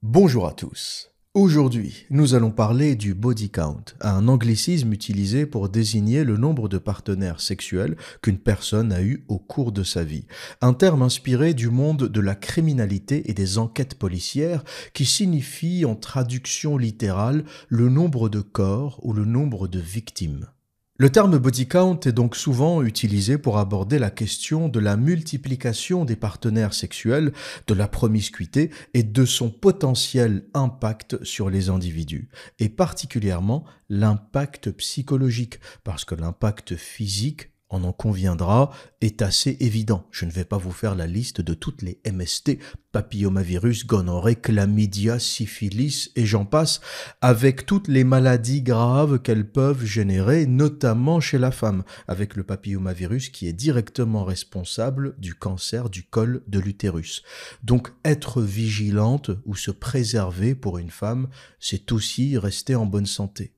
Bonjour à tous. Aujourd'hui, nous allons parler du body count, un anglicisme utilisé pour désigner le nombre de partenaires sexuels qu'une personne a eu au cours de sa vie. Un terme inspiré du monde de la criminalité et des enquêtes policières qui signifie en traduction littérale le nombre de corps ou le nombre de victimes. Le terme body count est donc souvent utilisé pour aborder la question de la multiplication des partenaires sexuels, de la promiscuité et de son potentiel impact sur les individus, et particulièrement l'impact psychologique, parce que l'impact physique, on en conviendra, est assez évident. Je ne vais pas vous faire la liste de toutes les MST, papillomavirus, gonorrhée, chlamydia, syphilis et j'en passe, avec toutes les maladies graves qu'elles peuvent générer, notamment chez la femme, avec le papillomavirus qui est directement responsable du cancer du col de l'utérus. Donc être vigilante ou se préserver pour une femme, c'est aussi rester en bonne santé.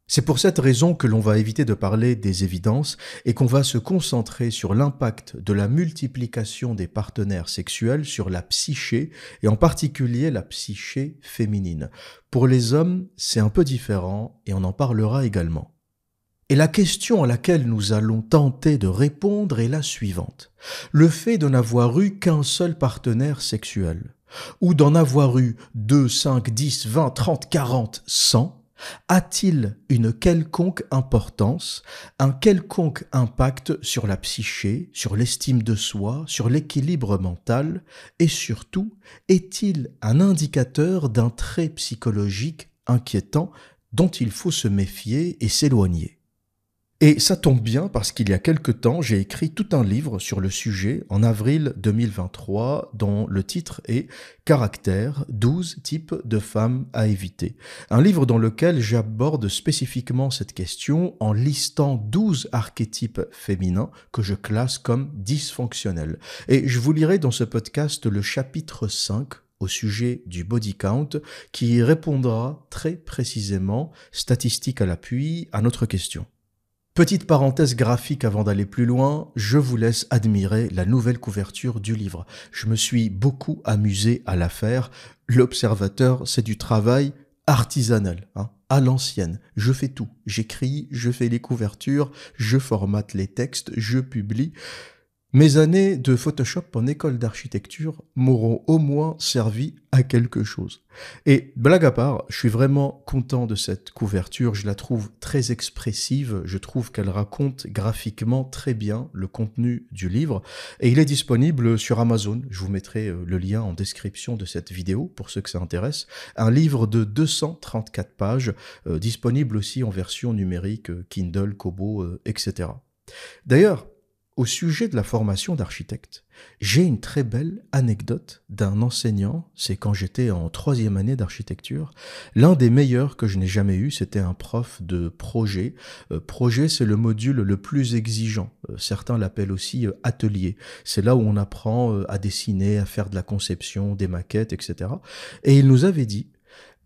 C'est pour cette raison que l'on va éviter de parler des évidences et qu'on va se concentrer sur l'impact de la multiplication des partenaires sexuels sur la psyché et en particulier la psyché féminine. Pour les hommes, c'est un peu différent et on en parlera également. Et la question à laquelle nous allons tenter de répondre est la suivante. Le fait de n'avoir eu qu'un seul partenaire sexuel, ou d'en avoir eu 2, 5, 10, 20, 30, 40, 100, a-t-il une quelconque importance, un quelconque impact sur la psyché, sur l'estime de soi, sur l'équilibre mental et surtout, est-il un indicateur d'un trait psychologique inquiétant dont il faut se méfier et s'éloigner ? Et ça tombe bien parce qu'il y a quelque temps, j'ai écrit tout un livre sur le sujet en avril 2023 dont le titre est « Caractère, 12 types de femmes à éviter ». Un livre dans lequel j'aborde spécifiquement cette question en listant 12 archétypes féminins que je classe comme dysfonctionnels. Et je vous lirai dans ce podcast le chapitre 5 au sujet du body count qui répondra très précisément, statistique à l'appui, à notre question. Petite parenthèse graphique avant d'aller plus loin, je vous laisse admirer la nouvelle couverture du livre. Je me suis beaucoup amusé à la faire. L'Observateur, c'est du travail artisanal, à l'ancienne. Je fais tout. J'écris, je fais les couvertures, je formate les textes, je publie. Mes années de Photoshop en école d'architecture m'auront au moins servi à quelque chose. Et blague à part, je suis vraiment content de cette couverture, je la trouve très expressive, je trouve qu'elle raconte graphiquement très bien le contenu du livre et il est disponible sur Amazon, je vous mettrai le lien en description de cette vidéo pour ceux que ça intéresse, un livre de 234 pages, disponible aussi en version numérique, Kindle, Kobo, etc. D'ailleurs, au sujet de la formation d'architecte, j'ai une très belle anecdote d'un enseignant, c'est quand j'étais en 3e année d'architecture. L'un des meilleurs que je n'ai jamais eu, c'était un prof de projet. Projet, c'est le module le plus exigeant. Certains l'appellent aussi atelier. C'est là où on apprend à dessiner, à faire de la conception, des maquettes, etc. Et il nous avait dit,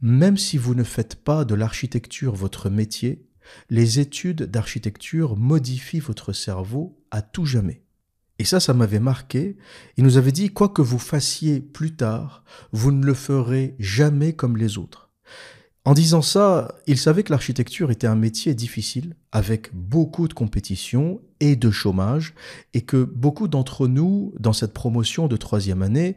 même si vous ne faites pas de l'architecture votre métier, les études d'architecture modifient votre cerveau à tout jamais. Et ça m'avait marqué. Il nous avait dit, quoi que vous fassiez plus tard, vous ne le ferez jamais comme les autres. En disant ça, il savait que l'architecture était un métier difficile, avec beaucoup de compétition et de chômage, et que beaucoup d'entre nous, dans cette promotion de 3e année,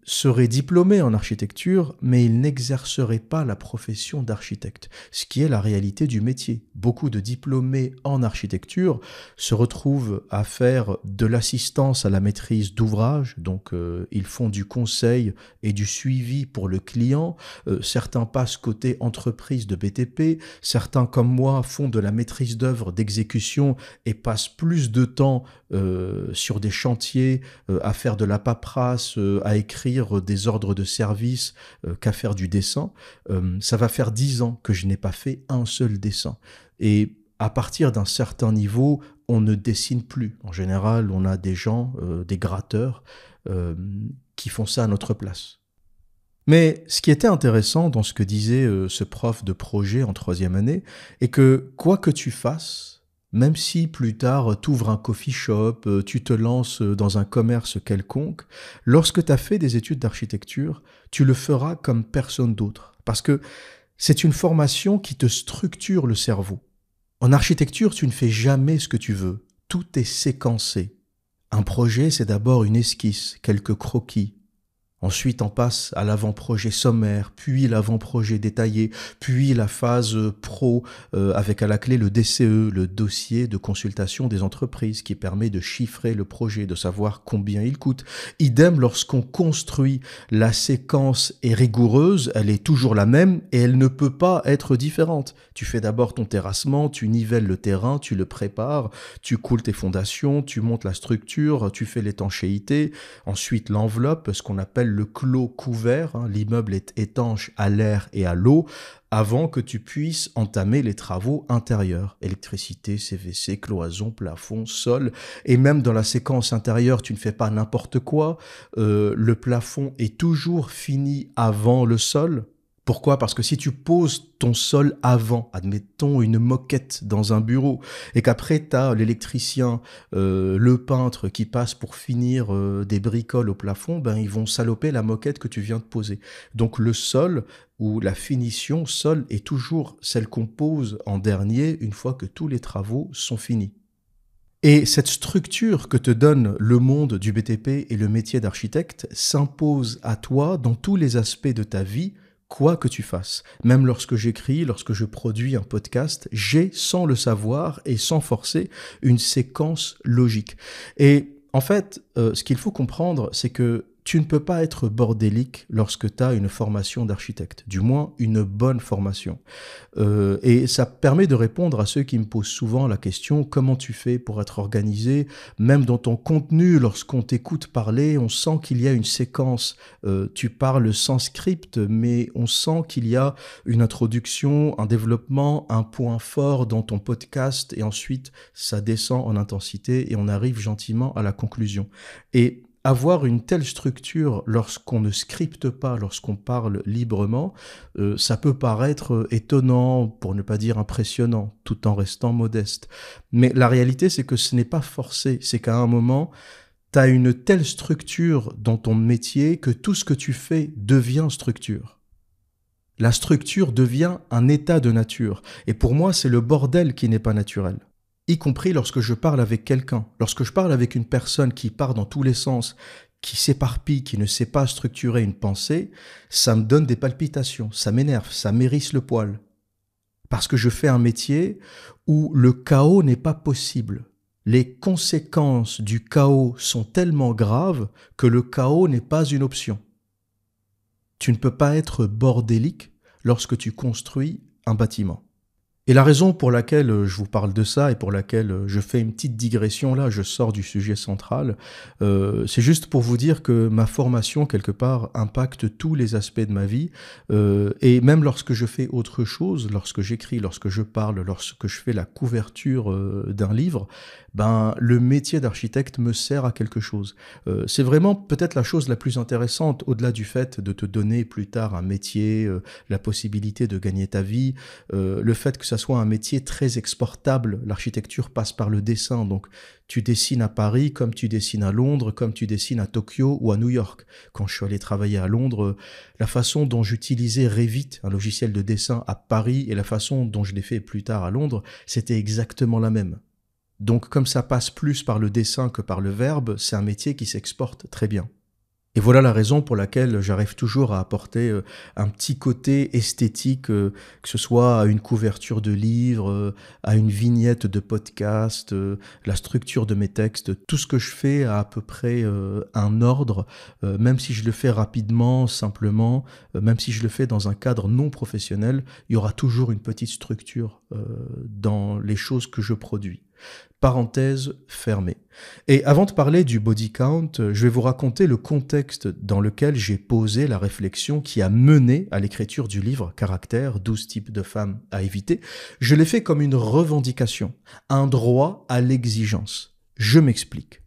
seraient diplômés en architecture, mais ils n'exerceraient pas la profession d'architecte, ce qui est la réalité du métier. Beaucoup de diplômés en architecture se retrouvent à faire de l'assistance à la maîtrise d'ouvrage, donc ils font du conseil et du suivi pour le client, certains passent côté entreprise de BTP, certains comme moi font de la maîtrise d'œuvre d'exécution et passent plus de temps sur des chantiers à faire de la paperasse, à écrire des ordres de service qu'à faire du dessin. Ça va faire 10 ans que je n'ai pas fait un seul dessin. Et à partir d'un certain niveau, on ne dessine plus. En général, on a des gens, des gratteurs, qui font ça à notre place. Mais ce qui était intéressant dans ce que disait ce prof de projet en 3e année est que quoi que tu fasses, Même si plus tard tu ouvres un coffee shop, tu te lances dans un commerce quelconque, lorsque tu as fait des études d'architecture, tu le feras comme personne d'autre. Parce que c'est une formation qui te structure le cerveau. En architecture, tu ne fais jamais ce que tu veux. Tout est séquencé. Un projet, c'est d'abord une esquisse, quelques croquis. Ensuite, on passe à l'avant-projet sommaire, puis l'avant-projet détaillé, puis la phase pro avec à la clé le DCE, le dossier de consultation des entreprises, qui permet de chiffrer le projet, de savoir combien il coûte. Idem lorsqu'on construit, la séquence est rigoureuse, elle est toujours la même et elle ne peut pas être différente. Tu fais d'abord ton terrassement, tu nivelles le terrain, tu le prépares, tu coules tes fondations, tu montes la structure, tu fais l'étanchéité, ensuite l'enveloppe, ce qu'on appelle le clos couvert, l'immeuble est étanche à l'air et à l'eau, avant que tu puisses entamer les travaux intérieurs. Électricité, CVC, cloison, plafond, sol. Et même dans la séquence intérieure, tu ne fais pas n'importe quoi. Le plafond est toujours fini avant le sol. Pourquoi? Parce que si tu poses ton sol avant, admettons une moquette dans un bureau, et qu'après tu as l'électricien, le peintre qui passe pour finir des bricoles au plafond, ben ils vont saloper la moquette que tu viens de poser. Donc le sol ou la finition sol est toujours celle qu'on pose en dernier une fois que tous les travaux sont finis. Et cette structure que te donne le monde du BTP et le métier d'architecte s'impose à toi dans tous les aspects de ta vie, quoi que tu fasses. Même lorsque j'écris, lorsque je produis un podcast, j'ai, sans le savoir et sans forcer, une séquence logique. Et en fait, ce qu'il faut comprendre, c'est que tu ne peux pas être bordélique lorsque tu as une formation d'architecte, du moins une bonne formation. Et ça permet de répondre à ceux qui me posent souvent la question: comment tu fais pour être organisé? Même dans ton contenu, lorsqu'on t'écoute parler, on sent qu'il y a une séquence. Tu parles sans script, mais on sent qu'il y a une introduction, un développement, un point fort dans ton podcast, et ensuite ça descend en intensité et on arrive gentiment à la conclusion. Et avoir une telle structure lorsqu'on ne scripte pas, lorsqu'on parle librement, ça peut paraître étonnant, pour ne pas dire impressionnant, tout en restant modeste. Mais la réalité, c'est que ce n'est pas forcé. C'est qu'à un moment, tu as une telle structure dans ton métier que tout ce que tu fais devient structure. La structure devient un état de nature. Et pour moi, c'est le bordel qui n'est pas naturel. Y compris lorsque je parle avec quelqu'un, lorsque je parle avec une personne qui part dans tous les sens, qui s'éparpille, qui ne sait pas structurer une pensée, ça me donne des palpitations, ça m'énerve, ça m'hérisse le poil. Parce que je fais un métier où le chaos n'est pas possible. Les conséquences du chaos sont tellement graves que le chaos n'est pas une option. Tu ne peux pas être bordélique lorsque tu construis un bâtiment. Et la raison pour laquelle je vous parle de ça et pour laquelle je fais une petite digression là, je sors du sujet central, c'est juste pour vous dire que ma formation, quelque part, impacte tous les aspects de ma vie. Et même lorsque je fais autre chose, lorsque j'écris, lorsque je parle, lorsque je fais la couverture d'un livre, ben, le métier d'architecte me sert à quelque chose. C'est vraiment peut-être la chose la plus intéressante, au-delà du fait de te donner plus tard un métier, la possibilité de gagner ta vie, le fait que ça soit un métier très exportable. L'architecture passe par le dessin, donc tu dessines à Paris comme tu dessines à Londres, comme tu dessines à Tokyo ou à New York. Quand je suis allé travailler à Londres, la façon dont j'utilisais Revit, un logiciel de dessin à Paris, et la façon dont je l'ai fait plus tard à Londres, c'était exactement la même. Donc comme ça passe plus par le dessin que par le verbe, c'est un métier qui s'exporte très bien. Et voilà la raison pour laquelle j'arrive toujours à apporter un petit côté esthétique, que ce soit à une couverture de livre, à une vignette de podcast, la structure de mes textes. Tout ce que je fais a à peu près un ordre, même si je le fais rapidement, simplement, même si je le fais dans un cadre non professionnel, il y aura toujours une petite structure dans les choses que je produis. Parenthèse fermée. Et avant de parler du body count, je vais vous raconter le contexte dans lequel j'ai posé la réflexion qui a mené à l'écriture du livre Caractère, 12 types de femmes à éviter. Je l'ai fait comme une revendication, un droit à l'exigence. Je m'explique.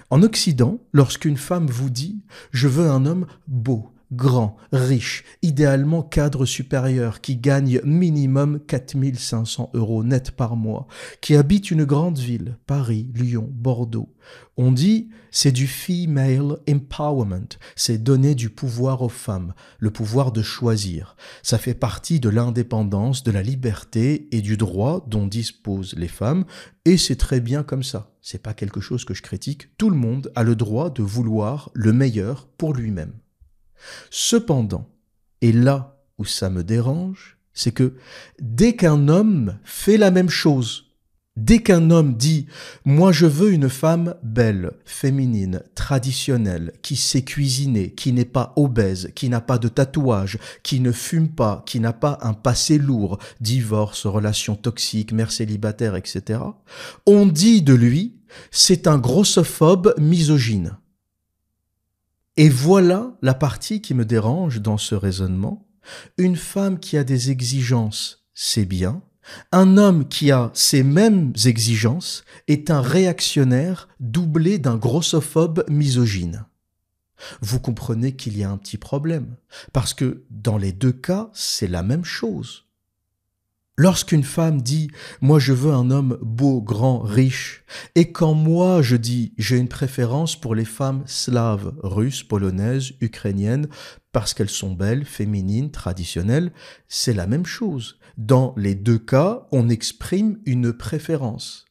En Occident, lorsqu'une femme vous dit « je veux un homme beau, grand, riche, idéalement cadre supérieur, qui gagne minimum 4500 € net par mois, qui habite une grande ville, Paris, Lyon, Bordeaux. On dit, c'est du female empowerment, c'est donner du pouvoir aux femmes, le pouvoir de choisir. Ça fait partie de l'indépendance, de la liberté et du droit dont disposent les femmes, et c'est très bien comme ça. C'est pas quelque chose que je critique. Tout le monde a le droit de vouloir le meilleur pour lui-même. Cependant, et là où ça me dérange, c'est que dès qu'un homme fait la même chose, dès qu'un homme dit « moi je veux une femme belle, féminine, traditionnelle, qui sait cuisiner, qui n'est pas obèse, qui n'a pas de tatouage, qui ne fume pas, qui n'a pas un passé lourd, divorce, relations toxiques, mère célibataire, etc. » on dit de lui « c'est un grossophobe misogyne ». Et voilà la partie qui me dérange dans ce raisonnement. Une femme qui a des exigences, c'est bien. Un homme qui a ces mêmes exigences est un réactionnaire doublé d'un grossophobe misogyne. Vous comprenez qu'il y a un petit problème, parce que dans les deux cas, c'est la même chose. Lorsqu'une femme dit « moi je veux un homme beau, grand, riche », et quand moi je dis « j'ai une préférence pour les femmes slaves, russes, polonaises, ukrainiennes, parce qu'elles sont belles, féminines, traditionnelles », c'est la même chose. Dans les deux cas, on exprime une préférence.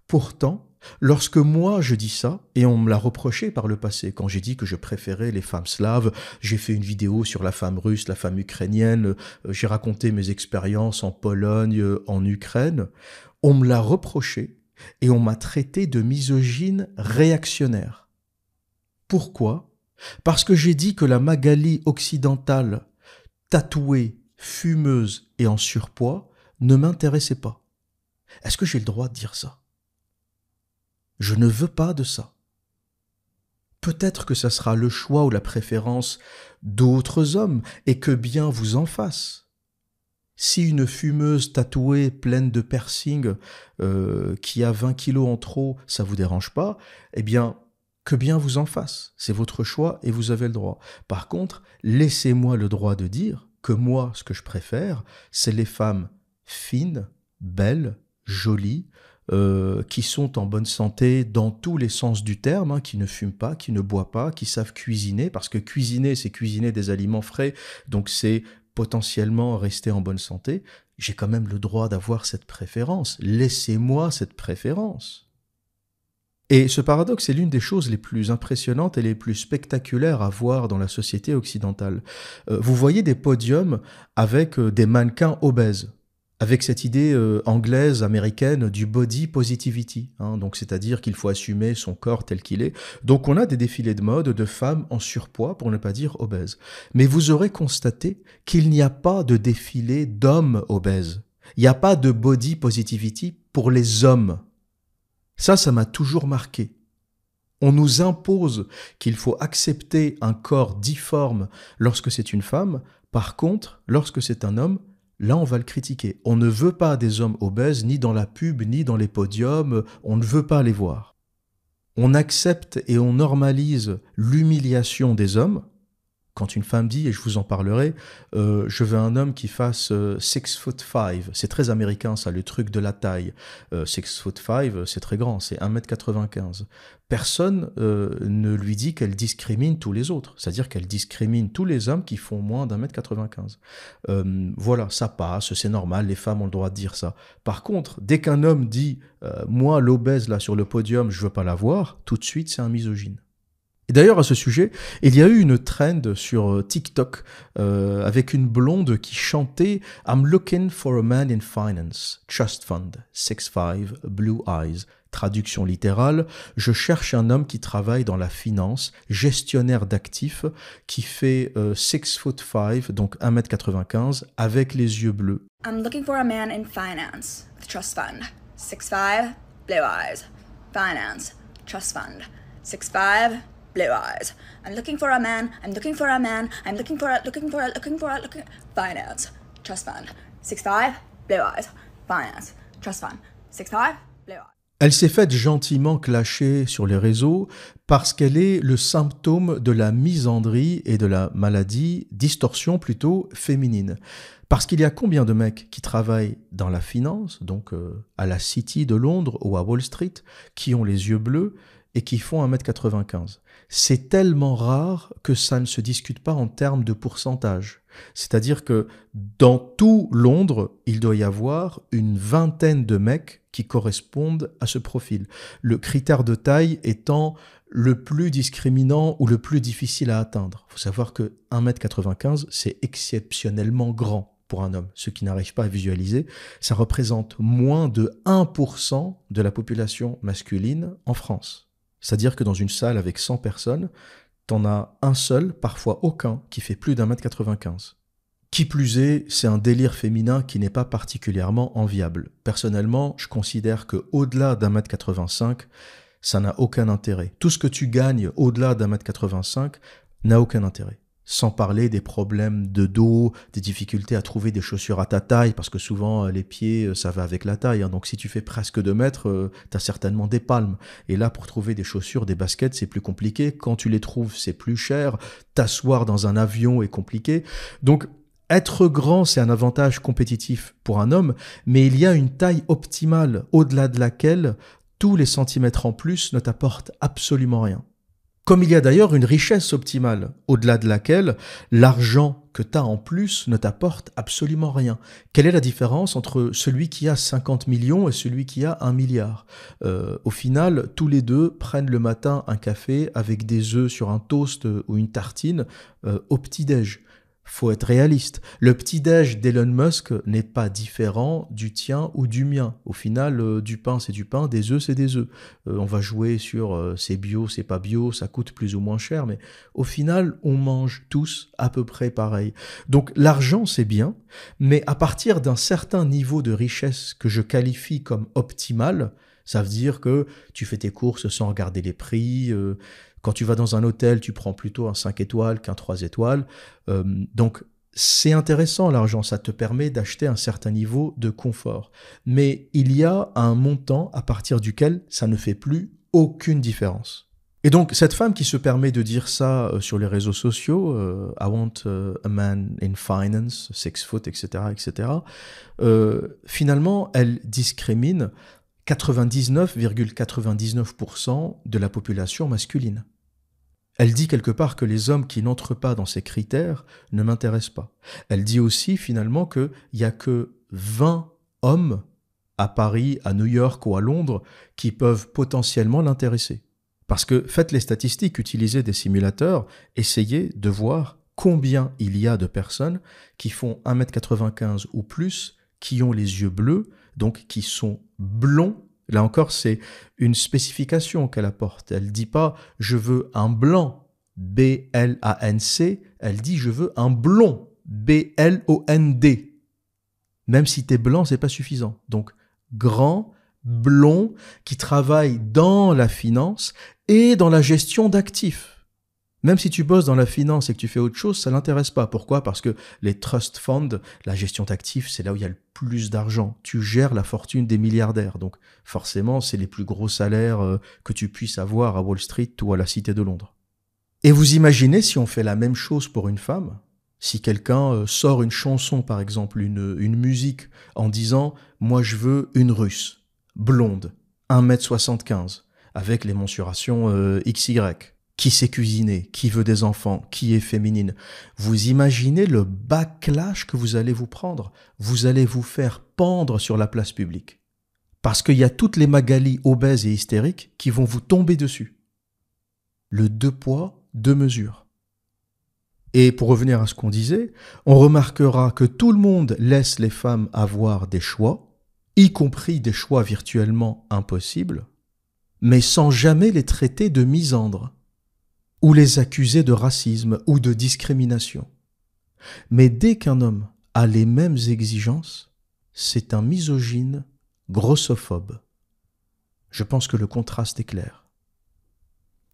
Pourtant, lorsque moi je dis ça, et on me l'a reproché par le passé, quand j'ai dit que je préférais les femmes slaves, j'ai fait une vidéo sur la femme russe, la femme ukrainienne, j'ai raconté mes expériences en Pologne, en Ukraine, on me l'a reproché et on m'a traité de misogyne réactionnaire. Pourquoi ? Parce que j'ai dit que la Magali occidentale, tatouée, fumeuse et en surpoids, ne m'intéressait pas. Est-ce que j'ai le droit de dire ça ? Je ne veux pas de ça. Peut-être que ça sera le choix ou la préférence d'autres hommes, et que bien vous en fasse. Si une fumeuse tatouée pleine de piercings qui a 20 kilos en trop, ça vous dérange pas, eh bien, que bien vous en fasse. C'est votre choix et vous avez le droit. Par contre, laissez-moi le droit de dire que moi, ce que je préfère, c'est les femmes fines, belles, jolies, qui sont en bonne santé dans tous les sens du terme, hein, qui ne fument pas, qui ne boivent pas, qui savent cuisiner, parce que cuisiner, c'est cuisiner des aliments frais, donc c'est potentiellement rester en bonne santé. J'ai quand même le droit d'avoir cette préférence. Laissez-moi cette préférence. Et ce paradoxe est l'une des choses les plus impressionnantes et les plus spectaculaires à voir dans la société occidentale. Vous voyez des podiums avec des mannequins obèses, avec cette idée anglaise, américaine du body positivity, hein, donc c'est-à-dire qu'il faut assumer son corps tel qu'il est. Donc on a des défilés de mode de femmes en surpoids, pour ne pas dire obèses. Mais vous aurez constaté qu'il n'y a pas de défilé d'hommes obèses. Il n'y a pas de body positivity pour les hommes. Ça m'a toujours marqué. On nous impose qu'il faut accepter un corps difforme lorsque c'est une femme. Par contre, lorsque c'est un homme, là, on va le critiquer. On ne veut pas des hommes obèses, ni dans la pub, ni dans les podiums. On ne veut pas les voir. On accepte et on normalise l'humiliation des hommes. Quand une femme dit, et je vous en parlerai, je veux un homme qui fasse 6'5". C'est très américain, ça, le truc de la taille. 6'5", c'est très grand, c'est 1m95. Personne ne lui dit qu'elle discrimine tous les autres. C'est-à-dire qu'elle discrimine tous les hommes qui font moins d'1m95. Voilà, ça passe, c'est normal, les femmes ont le droit de dire ça. Par contre, dès qu'un homme dit moi, l'obèse là sur le podium, je veux pas la voir, tout de suite, c'est un misogyne. Et d'ailleurs, à ce sujet, il y a eu une trend sur TikTok avec une blonde qui chantait « I'm looking for a man in finance, trust fund, 6'5", blue eyes ». Traduction littérale, je cherche un homme qui travaille dans la finance, gestionnaire d'actifs, qui fait 6'5", donc 1m95, avec les yeux bleus. I'm looking for a man in finance, with trust fund, 6'5", blue eyes, finance, trust fund, 6'5", blue eyes. I'm looking for a man, I'm looking for a man, I'm looking for finance, trust fund, 6'5", blue eyes, finance, trust fund, 6'5", blue eyes. Elle s'est faite gentiment clasher sur les réseaux parce qu'elle est le symptôme de la misandrie et de la maladie, distorsion plutôt, féminine. Parce qu'il y a combien de mecs qui travaillent dans la finance, donc à la City de Londres ou à Wall Street, qui ont les yeux bleus et qui font 1m95. C'est tellement rare que ça ne se discute pas en termes de pourcentage. C'est-à-dire que dans tout Londres, il doit y avoir une vingtaine de mecs qui correspondent à ce profil. Le critère de taille étant le plus discriminant ou le plus difficile à atteindre. Il faut savoir que 1m95, c'est exceptionnellement grand pour un homme. Ceux qui n'arrivent pas à visualiser, ça représente moins de 1% de la population masculine en France. C'est-à-dire que dans une salle avec 100 personnes, t'en as un seul, parfois aucun, qui fait plus d'1m95. Qui plus est, c'est un délire féminin qui n'est pas particulièrement enviable. Personnellement, je considère qu'au-delà d'1m85, ça n'a aucun intérêt. Tout ce que tu gagnes au-delà d'1m85 n'a aucun intérêt. Sans parler des problèmes de dos, des difficultés à trouver des chaussures à ta taille, parce que souvent les pieds, ça va avec la taille. Donc si tu fais presque 2 mètres, tu as certainement des palmes. Et là, pour trouver des chaussures, des baskets, c'est plus compliqué. Quand tu les trouves, c'est plus cher. T'asseoir dans un avion est compliqué. Donc, être grand, c'est un avantage compétitif pour un homme, mais il y a une taille optimale au-delà de laquelle tous les centimètres en plus ne t'apportent absolument rien. Comme il y a d'ailleurs une richesse optimale, au-delà de laquelle l'argent que tu as en plus ne t'apporte absolument rien. Quelle est la différence entre celui qui a 50 millions et celui qui a 1 milliard ? Au final, tous les deux prennent le matin un café avec des œufs sur un toast ou une tartine au petit-déj. Faut être réaliste. Le petit-déj d'Elon Musk n'est pas différent du tien ou du mien. Au final, du pain, c'est du pain, des œufs, c'est des œufs. On va jouer sur c'est bio, c'est pas bio, ça coûte plus ou moins cher, mais au final, on mange tous à peu près pareil. Donc l'argent, c'est bien, mais à partir d'un certain niveau de richesse que je qualifie comme optimal, ça veut dire que tu fais tes courses sans regarder les prix. Quand tu vas dans un hôtel, tu prends plutôt un 5 étoiles qu'un 3 étoiles. Donc, c'est intéressant l'argent, ça te permet d'acheter un certain niveau de confort. Mais il y a un montant à partir duquel ça ne fait plus aucune différence. Et donc, cette femme qui se permet de dire ça sur les réseaux sociaux, I want a man in finance, 6 foot, etc., etc., finalement, elle discrimine 99,99% de la population masculine. Elle dit quelque part que les hommes qui n'entrent pas dans ces critères ne m'intéressent pas. Elle dit aussi finalement qu'il n'y a que 20 hommes à Paris, à New York ou à Londres qui peuvent potentiellement l'intéresser. Parce que faites les statistiques, utilisez des simulateurs, essayez de voir combien il y a de personnes qui font 1m95 ou plus, qui ont les yeux bleus, donc qui sont blonds. Là encore, c'est une spécification qu'elle apporte. Elle ne dit pas « je veux un blanc », B-L-A-N-C, elle dit « je veux un blond », B-L-O-N-D. Même si tu es blanc, ce n'est pas suffisant. Donc, grand, blond, qui travaille dans la finance et dans la gestion d'actifs. Même si tu bosses dans la finance et que tu fais autre chose, ça ne l'intéresse pas. Pourquoi ? Parce que les trust funds, la gestion d'actifs, c'est là où il y a le plus d'argent. Tu gères la fortune des milliardaires. Donc forcément, c'est les plus gros salaires que tu puisses avoir à Wall Street ou à la Cité de Londres. Et vous imaginez si on fait la même chose pour une femme ? Si quelqu'un sort une chanson, par exemple, une musique, en disant « moi je veux une russe, blonde, 1m75, avec les mensurations XY ». Qui sait cuisiner, qui veut des enfants, qui est féminine. Vous imaginez le backlash que vous allez vous prendre. Vous allez vous faire pendre sur la place publique. Parce qu'il y a toutes les Magali obèses et hystériques qui vont vous tomber dessus. Le 2 poids, 2 mesures. Et pour revenir à ce qu'on disait, on remarquera que tout le monde laisse les femmes avoir des choix, y compris des choix virtuellement impossibles, mais sans jamais les traiter de misandres, ou les accuser de racisme ou de discrimination. Mais dès qu'un homme a les mêmes exigences, c'est un misogyne grossophobe. Je pense que le contraste est clair.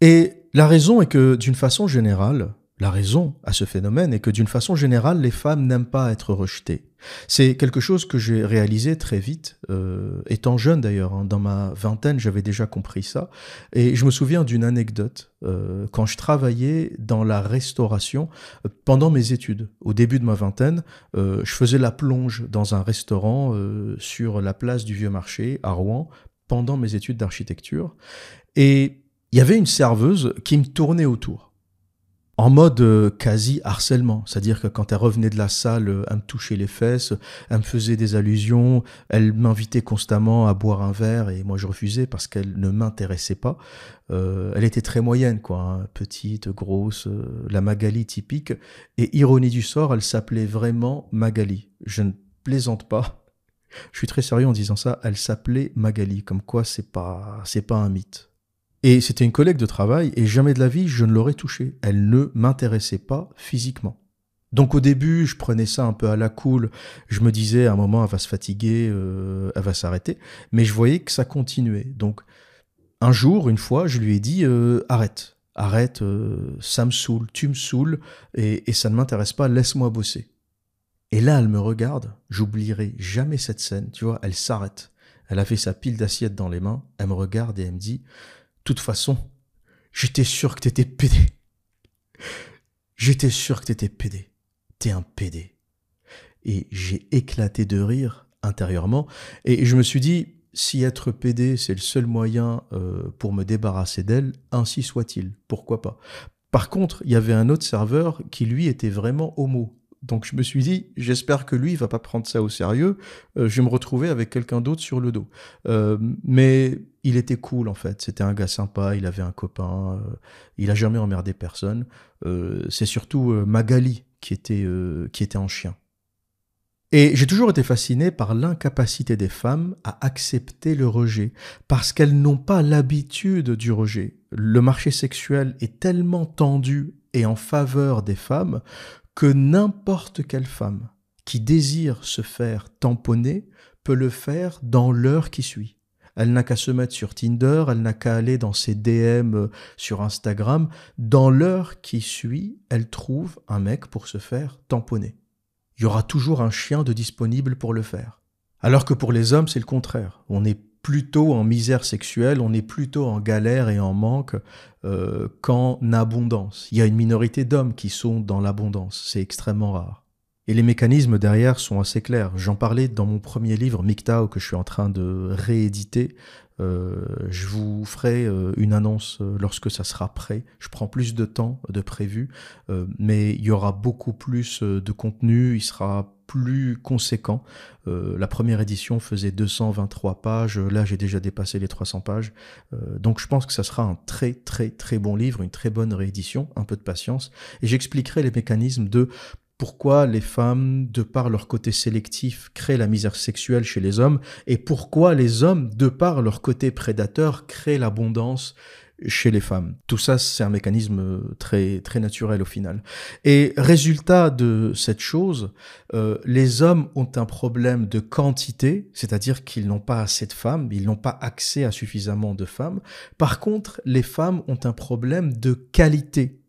Et la raison est que, d'une façon générale, La raison à ce phénomène est que d'une façon générale, les femmes n'aiment pas être rejetées. C'est quelque chose que j'ai réalisé très vite, étant jeune d'ailleurs, hein. Dans ma vingtaine, j'avais déjà compris ça. Et je me souviens d'une anecdote, quand je travaillais dans la restauration pendant mes études. Au début de ma vingtaine, je faisais la plonge dans un restaurant sur la place du Vieux Marché à Rouen pendant mes études d'architecture. Et il y avait une serveuse qui me tournait autour, en mode quasi harcèlement, c'est-à-dire que quand elle revenait de la salle, elle me touchait les fesses, elle me faisait des allusions, elle m'invitait constamment à boire un verre et moi je refusais parce qu'elle ne m'intéressait pas. Elle était très moyenne, quoi, hein, petite, grosse, la Magali typique. Et ironie du sort, elle s'appelait vraiment Magali. Je ne plaisante pas. Je suis très sérieux en disant ça. Elle s'appelait Magali, comme quoi c'est pas un mythe. Et c'était une collègue de travail, et jamais de la vie, je ne l'aurais touchée. Elle ne m'intéressait pas physiquement. Donc au début, je prenais ça un peu à la cool. Je me disais, à un moment, elle va se fatiguer, elle va s'arrêter. Mais je voyais que ça continuait. Donc un jour, une fois, je lui ai dit, arrête, ça me saoule, tu me saoules, et ça ne m'intéresse pas, laisse-moi bosser. Et là, elle me regarde, j'oublierai jamais cette scène, tu vois, elle s'arrête. Elle avait sa pile d'assiettes dans les mains, elle me regarde et elle me dit, de toute façon, j'étais sûr que t'étais pédé. J'étais sûr que t'étais pédé. T'es un pédé. Et j'ai éclaté de rire intérieurement. Et je me suis dit, si être pédé, c'est le seul moyen pour me débarrasser d'elle, ainsi soit-il. Pourquoi pas. Par contre, il y avait un autre serveur qui, lui, était vraiment homo. Donc je me suis dit, j'espère que lui, il va pas prendre ça au sérieux. Je vais me retrouver avec quelqu'un d'autre sur le dos. Mais il était cool en fait. C'était un gars sympa. Il avait un copain. Il a jamais emmerdé personne. C'est surtout Magali qui était en chien. Et j'ai toujours été fasciné par l'incapacité des femmes à accepter le rejet, parce qu'elles n'ont pas l'habitude du rejet. Le marché sexuel est tellement tendu et en faveur des femmes que n'importe quelle femme qui désire se faire tamponner peut le faire dans l'heure qui suit. Elle n'a qu'à se mettre sur Tinder, elle n'a qu'à aller dans ses DM sur Instagram. Dans l'heure qui suit, elle trouve un mec pour se faire tamponner. Il y aura toujours un chien de disponible pour le faire. Alors que pour les hommes, c'est le contraire. On est plutôt en misère sexuelle, on est plutôt en galère et en manque qu'en abondance. Il y a une minorité d'hommes qui sont dans l'abondance, c'est extrêmement rare. Et les mécanismes derrière sont assez clairs. J'en parlais dans mon premier livre, MGTOW, que je suis en train de rééditer. Je vous ferai une annonce lorsque ça sera prêt. Je prends plus de temps de prévu, mais il y aura beaucoup plus de contenu, il sera plus conséquent. La première édition faisait 223 pages, là j'ai déjà dépassé les 300 pages, donc je pense que ça sera un très très très bon livre, une très bonne réédition, un peu de patience, et j'expliquerai les mécanismes de pourquoi les femmes, de par leur côté sélectif, créent la misère sexuelle chez les hommes, et pourquoi les hommes, de par leur côté prédateur, créent l'abondance chez les femmes. Tout ça, c'est un mécanisme très, très naturel au final. Et résultat de cette chose, les hommes ont un problème de quantité, c'est-à-dire qu'ils n'ont pas assez de femmes, ils n'ont pas accès à suffisamment de femmes. Par contre, les femmes ont un problème de qualité.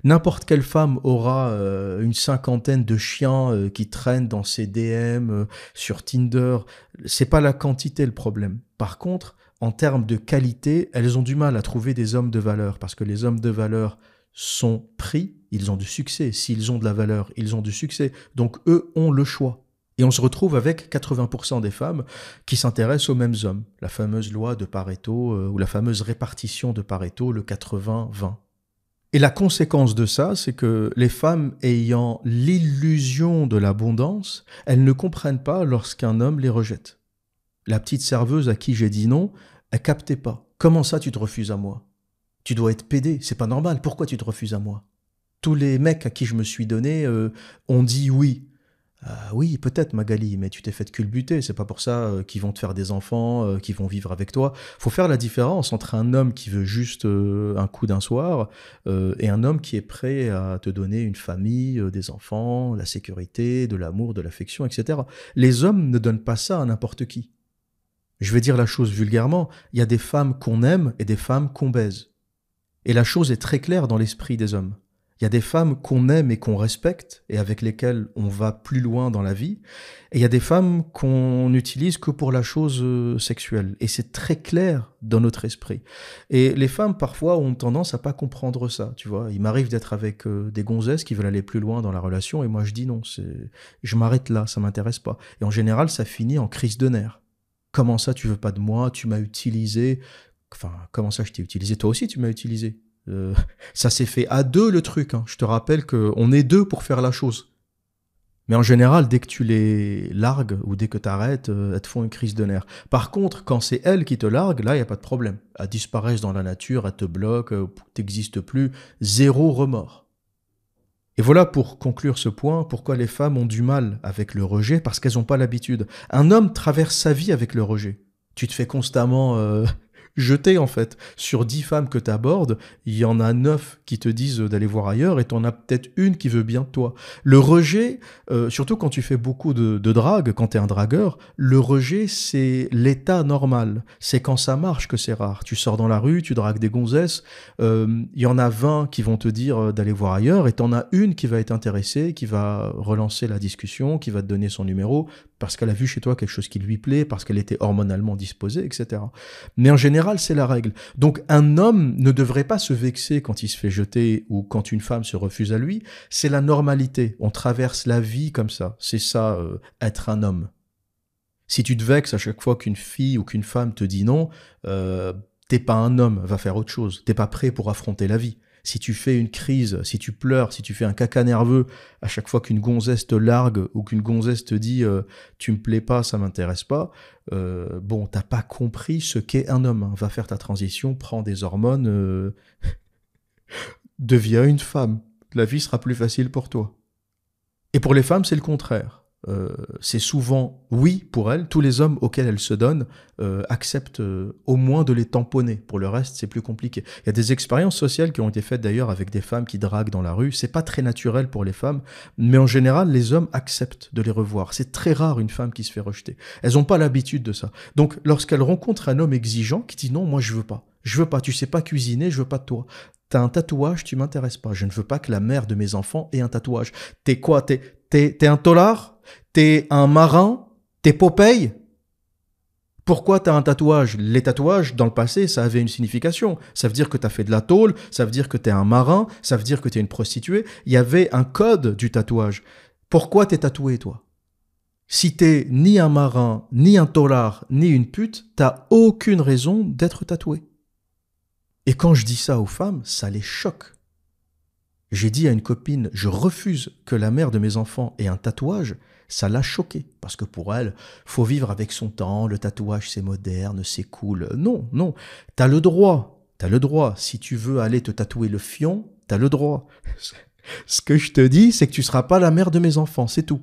N'importe quelle femme aura une cinquantaine de chiens qui traînent dans ses DM sur Tinder. C'est pas la quantité le problème. Par contre, en termes de qualité, elles ont du mal à trouver des hommes de valeur parce que les hommes de valeur sont pris, ils ont du succès. S'ils ont de la valeur, ils ont du succès. Donc eux ont le choix. Et on se retrouve avec 80% des femmes qui s'intéressent aux mêmes hommes. La fameuse loi de Pareto ou la fameuse répartition de Pareto, le 80-20. Et la conséquence de ça, c'est que les femmes ayant l'illusion de l'abondance, elles ne comprennent pas lorsqu'un homme les rejette. La petite serveuse à qui j'ai dit non, elle captait pas. Comment ça tu te refuses à moi? Tu dois être pédé, c'est pas normal, pourquoi tu te refuses à moi? Tous les mecs à qui je me suis donné ont dit oui. Oui, peut-être Magali, mais tu t'es fait culbuter, c'est pas pour ça qu'ils vont te faire des enfants, qu'ils vont vivre avec toi. Faut faire la différence entre un homme qui veut juste un coup d'un soir et un homme qui est prêt à te donner une famille, des enfants, la sécurité, de l'amour, de l'affection, etc. Les hommes ne donnent pas ça à n'importe qui. Je vais dire la chose vulgairement, il y a des femmes qu'on aime et des femmes qu'on baise. Et la chose est très claire dans l'esprit des hommes. Il Il y a des femmes qu'on aime et qu'on respecte et avec lesquelles on va plus loin dans la vie. Et il y a des femmes qu'on n'utilise que pour la chose sexuelle. Et c'est très clair dans notre esprit. Et les femmes, parfois, ont tendance à pas comprendre ça, tu vois. Il m'arrive d'être avec des gonzesses qui veulent aller plus loin dans la relation et moi je dis non, je m'arrête là, ça m'intéresse pas. Et en général, ça finit en crise de nerfs. Comment ça, tu veux pas de moi? Tu m'as utilisé. Enfin, comment ça, je t'ai utilisé? Toi aussi, tu m'as utilisé. Ça s'est fait à deux le truc, hein. Je te rappelle qu'on est deux pour faire la chose. Mais en général, dès que tu les largues ou dès que tu arrêtes, elles te font une crise de nerfs. Par contre, quand c'est elles qui te larguent, là, il n'y a pas de problème. Elles disparaissent dans la nature, elles te bloquent, t'existes plus, zéro remords. Et voilà pour conclure ce point, pourquoi les femmes ont du mal avec le rejet, parce qu'elles n'ont pas l'habitude. Un homme traverse sa vie avec le rejet. Tu te fais constamment jeter en fait. Sur 10 femmes que tu abordes, il y en a 9 qui te disent d'aller voir ailleurs et tu en as peut-être une qui veut bien de toi. Le rejet, surtout quand tu fais beaucoup de drague, quand tu es un dragueur, le rejet c'est l'état normal. C'est quand ça marche que c'est rare. Tu sors dans la rue, tu dragues des gonzesses, il y en a 20 qui vont te dire d'aller voir ailleurs et tu en as une qui va être intéressée, qui va relancer la discussion, qui va te donner son numéro parce qu'elle a vu chez toi quelque chose qui lui plaît, parce qu'elle était hormonalement disposée, etc. Mais en général, c'est la règle. Donc un homme ne devrait pas se vexer quand il se fait jeter ou quand une femme se refuse à lui. C'est la normalité. On traverse la vie comme ça. C'est ça, être un homme. Si tu te vexes à chaque fois qu'une fille ou qu'une femme te dit non, t'es pas un homme, va faire autre chose. T'es pas prêt pour affronter la vie. Si tu fais une crise, si tu pleures, si tu fais un caca nerveux à chaque fois qu'une gonzesse te largue ou qu'une gonzesse te dit tu me plais pas, ça m'intéresse pas, bon, t'as pas compris ce qu'est un homme. Va faire ta transition, prends des hormones, deviens une femme. La vie sera plus facile pour toi. Et pour les femmes, c'est le contraire. C'est souvent oui pour elles. Tous les hommes auxquels elles se donnent acceptent au moins de les tamponner. Pour le reste, c'est plus compliqué. Il y a des expériences sociales qui ont été faites d'ailleurs avec des femmes qui draguent dans la rue. C'est pas très naturel pour les femmes, mais en général, les hommes acceptent de les revoir. C'est très rare une femme qui se fait rejeter. Elles n'ont pas l'habitude de ça. Donc, lorsqu'elles rencontrent un homme exigeant qui dit non, moi je veux pas. Je veux pas. Tu sais pas cuisiner, je veux pas de toi. T'as un tatouage, tu m'intéresses pas. Je ne veux pas que la mère de mes enfants ait un tatouage. T'es quoi? T'es un tolard? T'es un marin? T'es Popeye? Pourquoi t'as un tatouage? Les tatouages, dans le passé, ça avait une signification. Ça veut dire que t'as fait de la tôle, ça veut dire que t'es un marin, ça veut dire que t'es une prostituée. Il y avait un code du tatouage. Pourquoi t'es tatoué, toi? Si t'es ni un marin, ni un tôlard, ni une pute, t'as aucune raison d'être tatoué. Et quand je dis ça aux femmes, ça les choque. J'ai dit à une copine, je refuse que la mère de mes enfants ait un tatouage, ça l'a choquée. Parce que pour elle, faut vivre avec son temps, le tatouage c'est moderne, c'est cool. Non, non, t'as le droit. Si tu veux aller te tatouer le fion, t'as le droit. Ce que je te dis, c'est que tu seras pas la mère de mes enfants, c'est tout.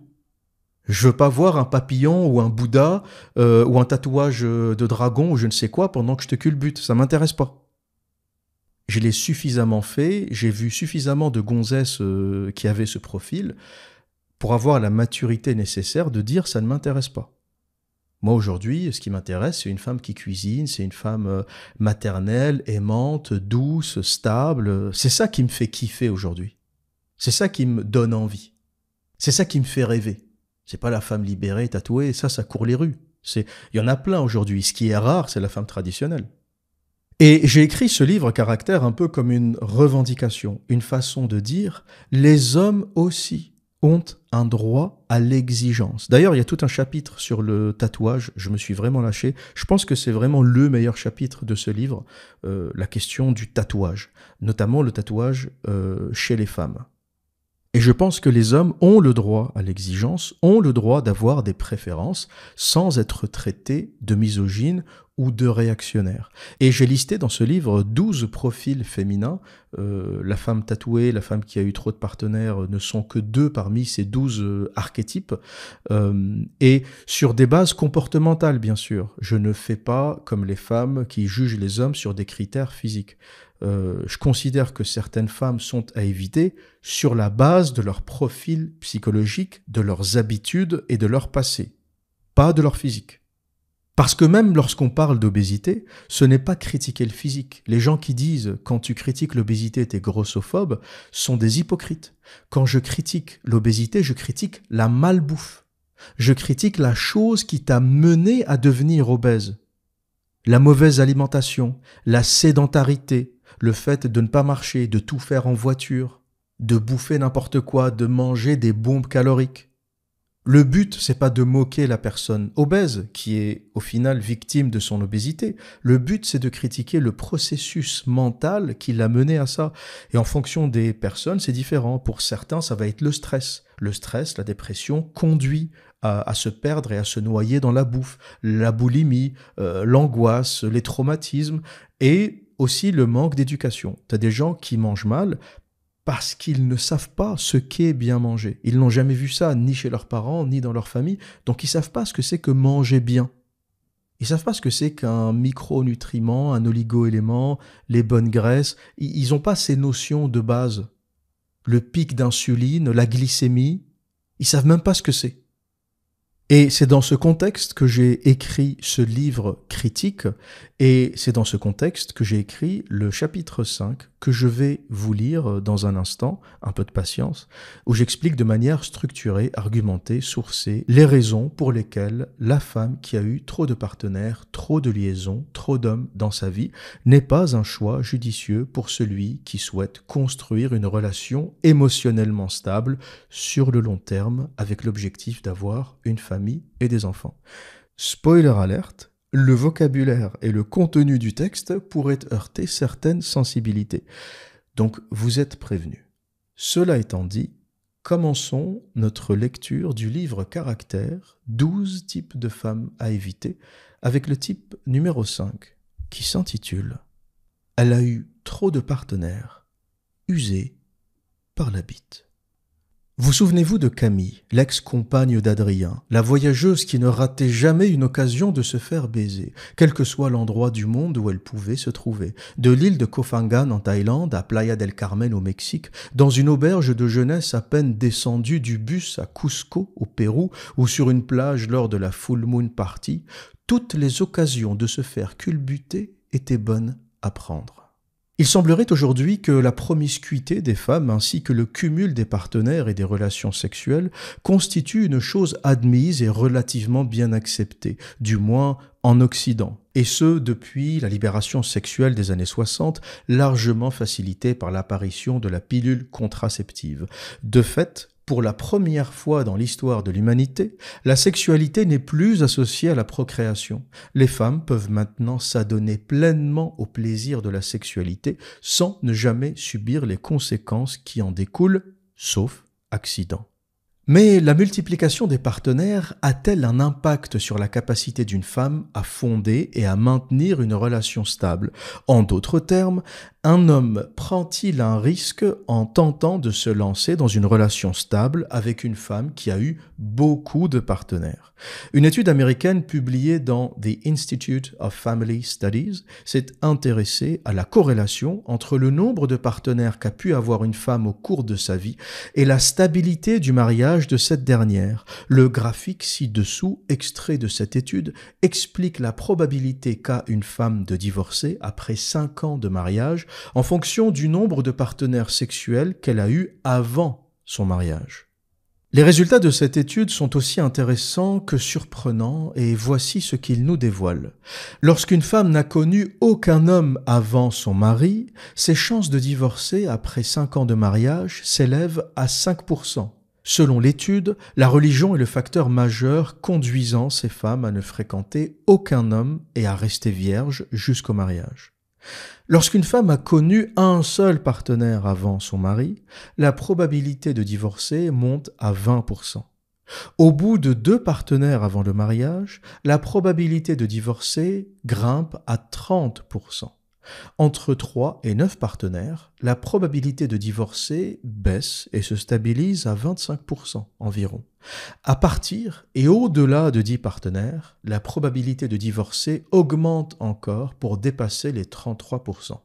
Je veux pas voir un papillon ou un Bouddha ou un tatouage de dragon ou je ne sais quoi pendant que je te culbute, ça m'intéresse pas. Je l'ai suffisamment fait, j'ai vu suffisamment de gonzesses qui avaient ce profil pour avoir la maturité nécessaire de dire ça ne m'intéresse pas. Moi aujourd'hui, ce qui m'intéresse, c'est une femme qui cuisine, c'est une femme maternelle, aimante, douce, stable. C'est ça qui me fait kiffer aujourd'hui. C'est ça qui me donne envie. C'est ça qui me fait rêver. C'est pas la femme libérée, tatouée, ça court les rues. Il y en a plein aujourd'hui. Ce qui est rare, c'est la femme traditionnelle. Et j'ai écrit ce livre caractère un peu comme une revendication, une façon de dire les hommes aussi ont un droit à l'exigence. D'ailleurs, il y a tout un chapitre sur le tatouage, je me suis vraiment lâché. Je pense que c'est vraiment le meilleur chapitre de ce livre, la question du tatouage, notamment le tatouage chez les femmes. Et je pense que les hommes ont le droit à l'exigence, ont le droit d'avoir des préférences sans être traités de misogynes ou de réactionnaires. Et j'ai listé dans ce livre 12 profils féminins. La femme tatouée, la femme qui a eu trop de partenaires ne sont que 2 parmi ces 12 archétypes. Et sur des bases comportementales, bien sûr. Je ne fais pas comme les femmes qui jugent les hommes sur des critères physiques. Je considère que certaines femmes sont à éviter sur la base de leur profil psychologique, de leurs habitudes et de leur passé, pas de leur physique. Parce que même lorsqu'on parle d'obésité, ce n'est pas critiquer le physique. Les gens qui disent « quand tu critiques l'obésité, t'es grossophobe » sont des hypocrites. Quand je critique l'obésité, je critique la malbouffe. Je critique la chose qui t'a mené à devenir obèse. La mauvaise alimentation, la sédentarité, le fait de ne pas marcher, de tout faire en voiture, de bouffer n'importe quoi, de manger des bombes caloriques. Le but, c'est pas de moquer la personne obèse, qui est au final victime de son obésité. Le but, c'est de critiquer le processus mental qui l'a mené à ça. Et en fonction des personnes, c'est différent. Pour certains, ça va être le stress. Le stress, la dépression, conduit à se perdre et à se noyer dans la bouffe. La boulimie, l'angoisse, les traumatismes et aussi le manque d'éducation. T'as des gens qui mangent mal parce qu'ils ne savent pas ce qu'est bien manger. Ils n'ont jamais vu ça, ni chez leurs parents, ni dans leur famille, donc ils ne savent pas ce que c'est que manger bien. Ils ne savent pas ce que c'est qu'un micronutriment, un oligo-élément, les bonnes graisses. Ils n'ont pas ces notions de base. Le pic d'insuline, la glycémie, ils ne savent même pas ce que c'est. Et c'est dans ce contexte que j'ai écrit ce livre critique, et c'est dans ce contexte que j'ai écrit le chapitre 5, que je vais vous lire dans un instant, un peu de patience, où j'explique de manière structurée, argumentée, sourcée, les raisons pour lesquelles la femme qui a eu trop de partenaires, trop de liaisons, trop d'hommes dans sa vie, n'est pas un choix judicieux pour celui qui souhaite construire une relation émotionnellement stable sur le long terme avec l'objectif d'avoir une famille et des enfants. Spoiler alerte, le vocabulaire et le contenu du texte pourraient heurter certaines sensibilités. Donc vous êtes prévenus. Cela étant dit, commençons notre lecture du livre Caractère, 12 types de femmes à éviter, avec le type numéro 5, qui s'intitule « Elle a eu trop de partenaires, usés par la bite ». Vous souvenez-vous de Camille, l'ex-compagne d'Adrien, la voyageuse qui ne ratait jamais une occasion de se faire baiser, quel que soit l'endroit du monde où elle pouvait se trouver, de l'île de Koh Phangan en Thaïlande à Playa del Carmen au Mexique, dans une auberge de jeunesse à peine descendue du bus à Cusco au Pérou ou sur une plage lors de la full moon party, toutes les occasions de se faire culbuter étaient bonnes à prendre. Il semblerait aujourd'hui que la promiscuité des femmes ainsi que le cumul des partenaires et des relations sexuelles constitue une chose admise et relativement bien acceptée, du moins en Occident, et ce depuis la libération sexuelle des années 60, largement facilitée par l'apparition de la pilule contraceptive. De fait, pour la première fois dans l'histoire de l'humanité, la sexualité n'est plus associée à la procréation. Les femmes peuvent maintenant s'adonner pleinement au plaisir de la sexualité sans ne jamais subir les conséquences qui en découlent, sauf accident. Mais la multiplication des partenaires a-t-elle un impact sur la capacité d'une femme à fonder et à maintenir une relation stable ? En d'autres termes, un homme prend-il un risque en tentant de se lancer dans une relation stable avec une femme qui a eu beaucoup de partenaires ? Une étude américaine publiée dans The Institute of Family Studies s'est intéressée à la corrélation entre le nombre de partenaires qu'a pu avoir une femme au cours de sa vie et la stabilité du mariage de cette dernière. Le graphique ci-dessous, extrait de cette étude, explique la probabilité qu'a une femme de divorcer après 5 ans de mariage en fonction du nombre de partenaires sexuels qu'elle a eu avant son mariage. Les résultats de cette étude sont aussi intéressants que surprenants et voici ce qu'ils nous dévoilent. Lorsqu'une femme n'a connu aucun homme avant son mari, ses chances de divorcer après 5 ans de mariage s'élèvent à 5%. Selon l'étude, la religion est le facteur majeur conduisant ces femmes à ne fréquenter aucun homme et à rester vierges jusqu'au mariage. Lorsqu'une femme a connu un seul partenaire avant son mari, la probabilité de divorcer monte à 20%. Au bout de 2 partenaires avant le mariage, la probabilité de divorcer grimpe à 30%. Entre 3 et 9 partenaires, la probabilité de divorcer baisse et se stabilise à 25% environ. À partir et au-delà de 10 partenaires, la probabilité de divorcer augmente encore pour dépasser les 33%.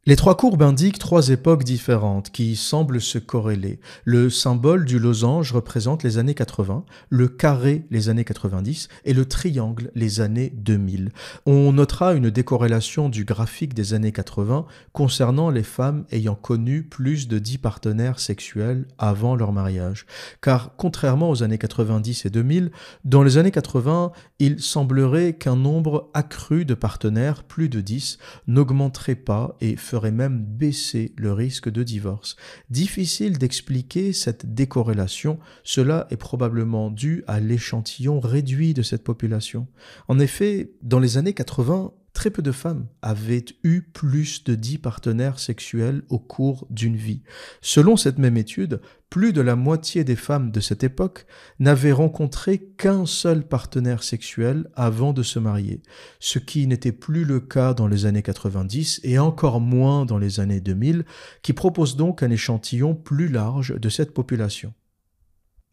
Les trois courbes indiquent trois époques différentes qui semblent se corréler. Le symbole du losange représente les années 80, le carré les années 90 et le triangle les années 2000. On notera une décorrélation du graphique des années 80 concernant les femmes ayant connu plus de 10 partenaires sexuels avant leur mariage. Car contrairement aux années 90 et 2000, dans les années 80, il semblerait qu'un nombre accru de partenaires, plus de 10, n'augmenterait pas et ferait même baisser le risque de divorce. Difficile d'expliquer cette décorrélation, cela est probablement dû à l'échantillon réduit de cette population. En effet, dans les années 80, très peu de femmes avaient eu plus de 10 partenaires sexuels au cours d'une vie. Selon cette même étude, plus de la moitié des femmes de cette époque n'avaient rencontré qu'un seul partenaire sexuel avant de se marier, ce qui n'était plus le cas dans les années 90 et encore moins dans les années 2000, qui propose donc un échantillon plus large de cette population.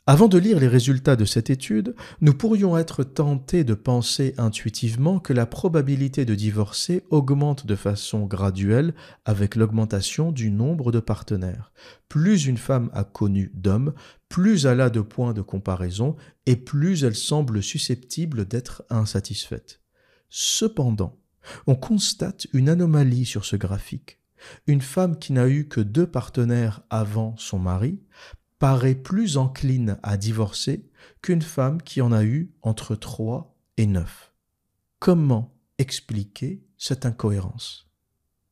Avant de lire les résultats de cette étude, nous pourrions être tentés de penser intuitivement que la probabilité de divorcer augmente de façon graduelle avec l'augmentation du nombre de partenaires. Plus une femme a connu d'hommes, plus elle a de points de comparaison et plus elle semble susceptible d'être insatisfaite. Cependant, on constate une anomalie sur ce graphique. Une femme qui n'a eu que 2 partenaires avant son mari paraît plus encline à divorcer qu'une femme qui en a eu entre 3 et 9. Comment expliquer cette incohérence ?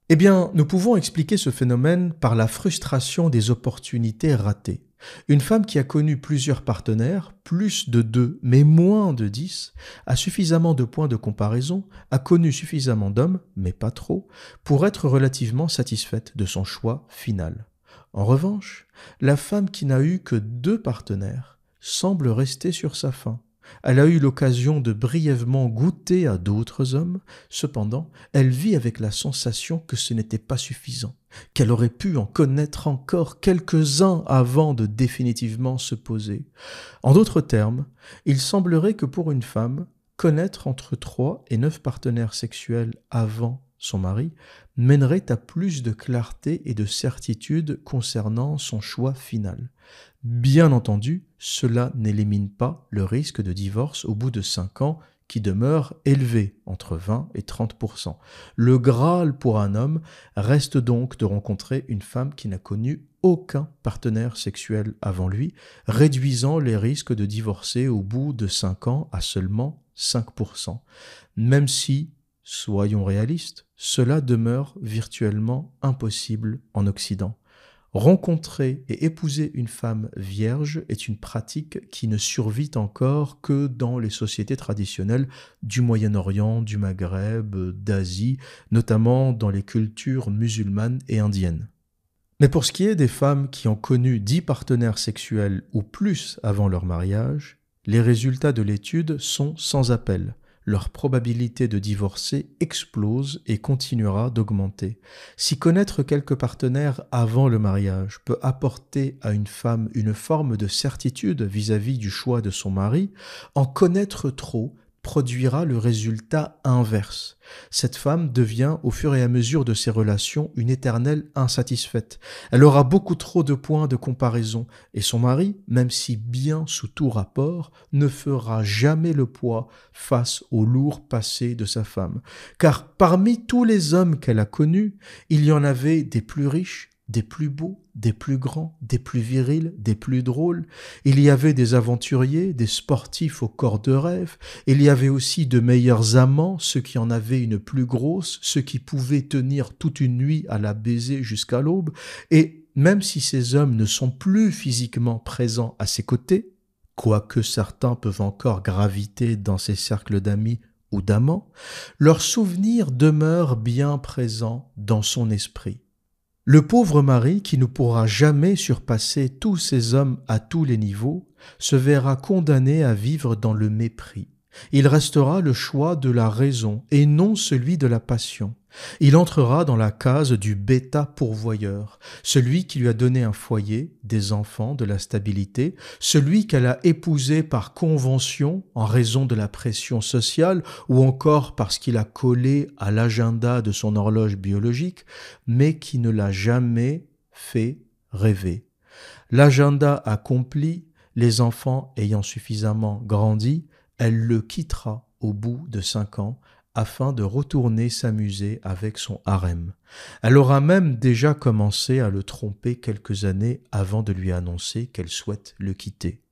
Eh bien, nous pouvons expliquer ce phénomène par la frustration des opportunités ratées. Une femme qui a connu plusieurs partenaires, plus de 2 mais moins de 10, a suffisamment de points de comparaison, a connu suffisamment d'hommes, mais pas trop, pour être relativement satisfaite de son choix final. En revanche, la femme qui n'a eu que 2 partenaires semble rester sur sa faim. Elle a eu l'occasion de brièvement goûter à d'autres hommes, cependant, elle vit avec la sensation que ce n'était pas suffisant, qu'elle aurait pu en connaître encore quelques-uns avant de définitivement se poser. En d'autres termes, il semblerait que pour une femme, connaître entre 3 et 9 partenaires sexuels avant son mari, mènerait à plus de clarté et de certitude concernant son choix final. Bien entendu, cela n'élimine pas le risque de divorce au bout de 5 ans qui demeure élevé, entre 20 et 30%. Le Graal pour un homme reste donc de rencontrer une femme qui n'a connu aucun partenaire sexuel avant lui, réduisant les risques de divorcer au bout de 5 ans à seulement 5%. Même si, soyons réalistes, cela demeure virtuellement impossible en Occident. Rencontrer et épouser une femme vierge est une pratique qui ne survit encore que dans les sociétés traditionnelles du Moyen-Orient, du Maghreb, d'Asie, notamment dans les cultures musulmanes et indiennes. Mais pour ce qui est des femmes qui ont connu 10 partenaires sexuels ou plus avant leur mariage, les résultats de l'étude sont sans appel. Leur probabilité de divorcer explose et continuera d'augmenter. Si connaître quelques partenaires avant le mariage peut apporter à une femme une forme de certitude vis-à-vis du choix de son mari, en connaître trop produira le résultat inverse. Cette femme devient, au fur et à mesure de ses relations, une éternelle insatisfaite. Elle aura beaucoup trop de points de comparaison, et son mari, même si bien sous tout rapport, ne fera jamais le poids face au lourd passé de sa femme. Car parmi tous les hommes qu'elle a connus, il y en avait des plus riches, des plus beaux, des plus grands, des plus virils, des plus drôles. Il y avait des aventuriers, des sportifs au corps de rêve. Il y avait aussi de meilleurs amants, ceux qui en avaient une plus grosse, ceux qui pouvaient tenir toute une nuit à la baiser jusqu'à l'aube. Et même si ces hommes ne sont plus physiquement présents à ses côtés, quoique certains peuvent encore graviter dans ses cercles d'amis ou d'amants, leur souvenir demeure bien présent dans son esprit. Le pauvre mari, qui ne pourra jamais surpasser tous ces hommes à tous les niveaux, se verra condamné à vivre dans le mépris. Il restera le choix de la raison et non celui de la passion. Il entrera dans la case du bêta pourvoyeur, celui qui lui a donné un foyer, des enfants, de la stabilité, celui qu'elle a épousé par convention en raison de la pression sociale ou encore parce qu'il a collé à l'agenda de son horloge biologique, mais qui ne l'a jamais fait rêver. L'agenda accompli, les enfants ayant suffisamment grandi, elle le quittera au bout de 5 ans afin de retourner s'amuser avec son harem. Elle aura même déjà commencé à le tromper quelques années avant de lui annoncer qu'elle souhaite le quitter.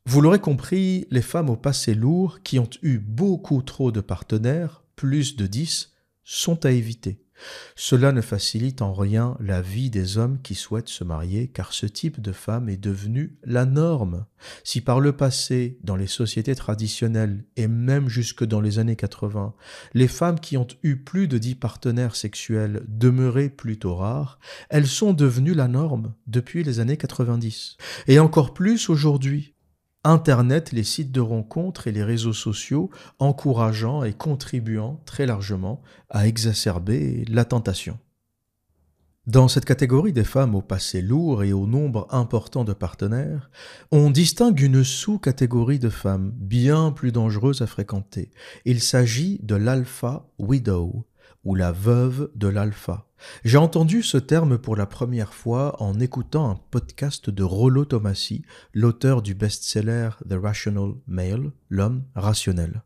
Vous l'aurez compris, les femmes au passé lourd qui ont eu beaucoup trop de partenaires, plus de 10, sont à éviter. Cela ne facilite en rien la vie des hommes qui souhaitent se marier car ce type de femme est devenu la norme. Si par le passé, dans les sociétés traditionnelles et même jusque dans les années 80, les femmes qui ont eu plus de 10 partenaires sexuels demeuraient plutôt rares, elles sont devenues la norme depuis les années 90. Et encore plus aujourd'hui. Internet, les sites de rencontres et les réseaux sociaux encourageant et contribuant très largement à exacerber la tentation. Dans cette catégorie des femmes au passé lourd et au nombre important de partenaires, on distingue une sous-catégorie de femmes bien plus dangereuses à fréquenter. Il s'agit de l'alpha widow, ou la veuve de l'alpha. J'ai entendu ce terme pour la première fois en écoutant un podcast de Rollo Tomassi, l'auteur du best-seller The Rational Male, l'homme rationnel.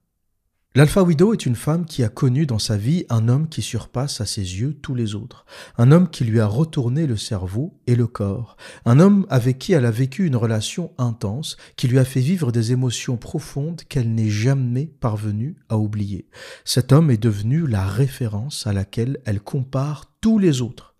L'alpha widow est une femme qui a connu dans sa vie un homme qui surpasse à ses yeux tous les autres, un homme qui lui a retourné le cerveau et le corps, un homme avec qui elle a vécu une relation intense, qui lui a fait vivre des émotions profondes qu'elle n'est jamais parvenue à oublier. Cet homme est devenu la référence à laquelle elle compare tous les autres.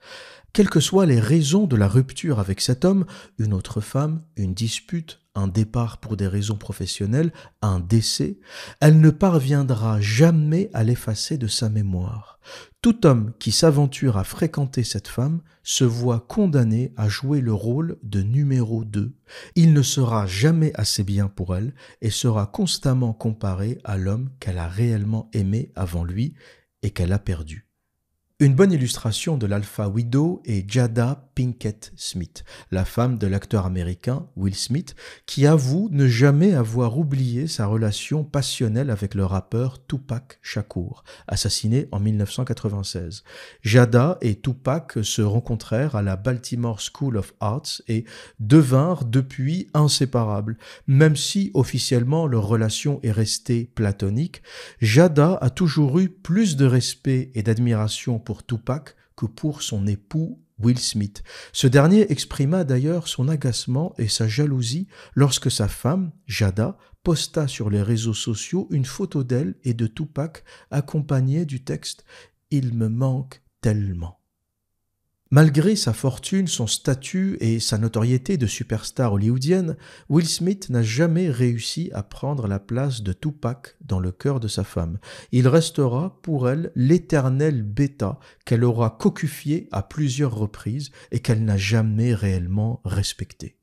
Quelles que soient les raisons de la rupture avec cet homme, une autre femme, une dispute, un départ pour des raisons professionnelles, un décès, elle ne parviendra jamais à l'effacer de sa mémoire. Tout homme qui s'aventure à fréquenter cette femme se voit condamné à jouer le rôle de numéro 2. Il ne sera jamais assez bien pour elle et sera constamment comparé à l'homme qu'elle a réellement aimé avant lui et qu'elle a perdu. Une bonne illustration de l'alpha widow est Jada Pinkett Smith, la femme de l'acteur américain Will Smith, qui avoue ne jamais avoir oublié sa relation passionnelle avec le rappeur Tupac Shakur, assassiné en 1996. Jada et Tupac se rencontrèrent à la Baltimore School of Arts et devinrent depuis inséparables. Même si officiellement leur relation est restée platonique, Jada a toujours eu plus de respect et d'admiration pour Tupac que pour son époux Will Smith. Ce dernier exprima d'ailleurs son agacement et sa jalousie lorsque sa femme, Jada, posta sur les réseaux sociaux une photo d'elle et de Tupac accompagnée du texte « Il me manque tellement ». Malgré sa fortune, son statut et sa notoriété de superstar hollywoodienne, Will Smith n'a jamais réussi à prendre la place de Tupac dans le cœur de sa femme. Il restera pour elle l'éternel bêta qu'elle aura cocufié à plusieurs reprises et qu'elle n'a jamais réellement respecté.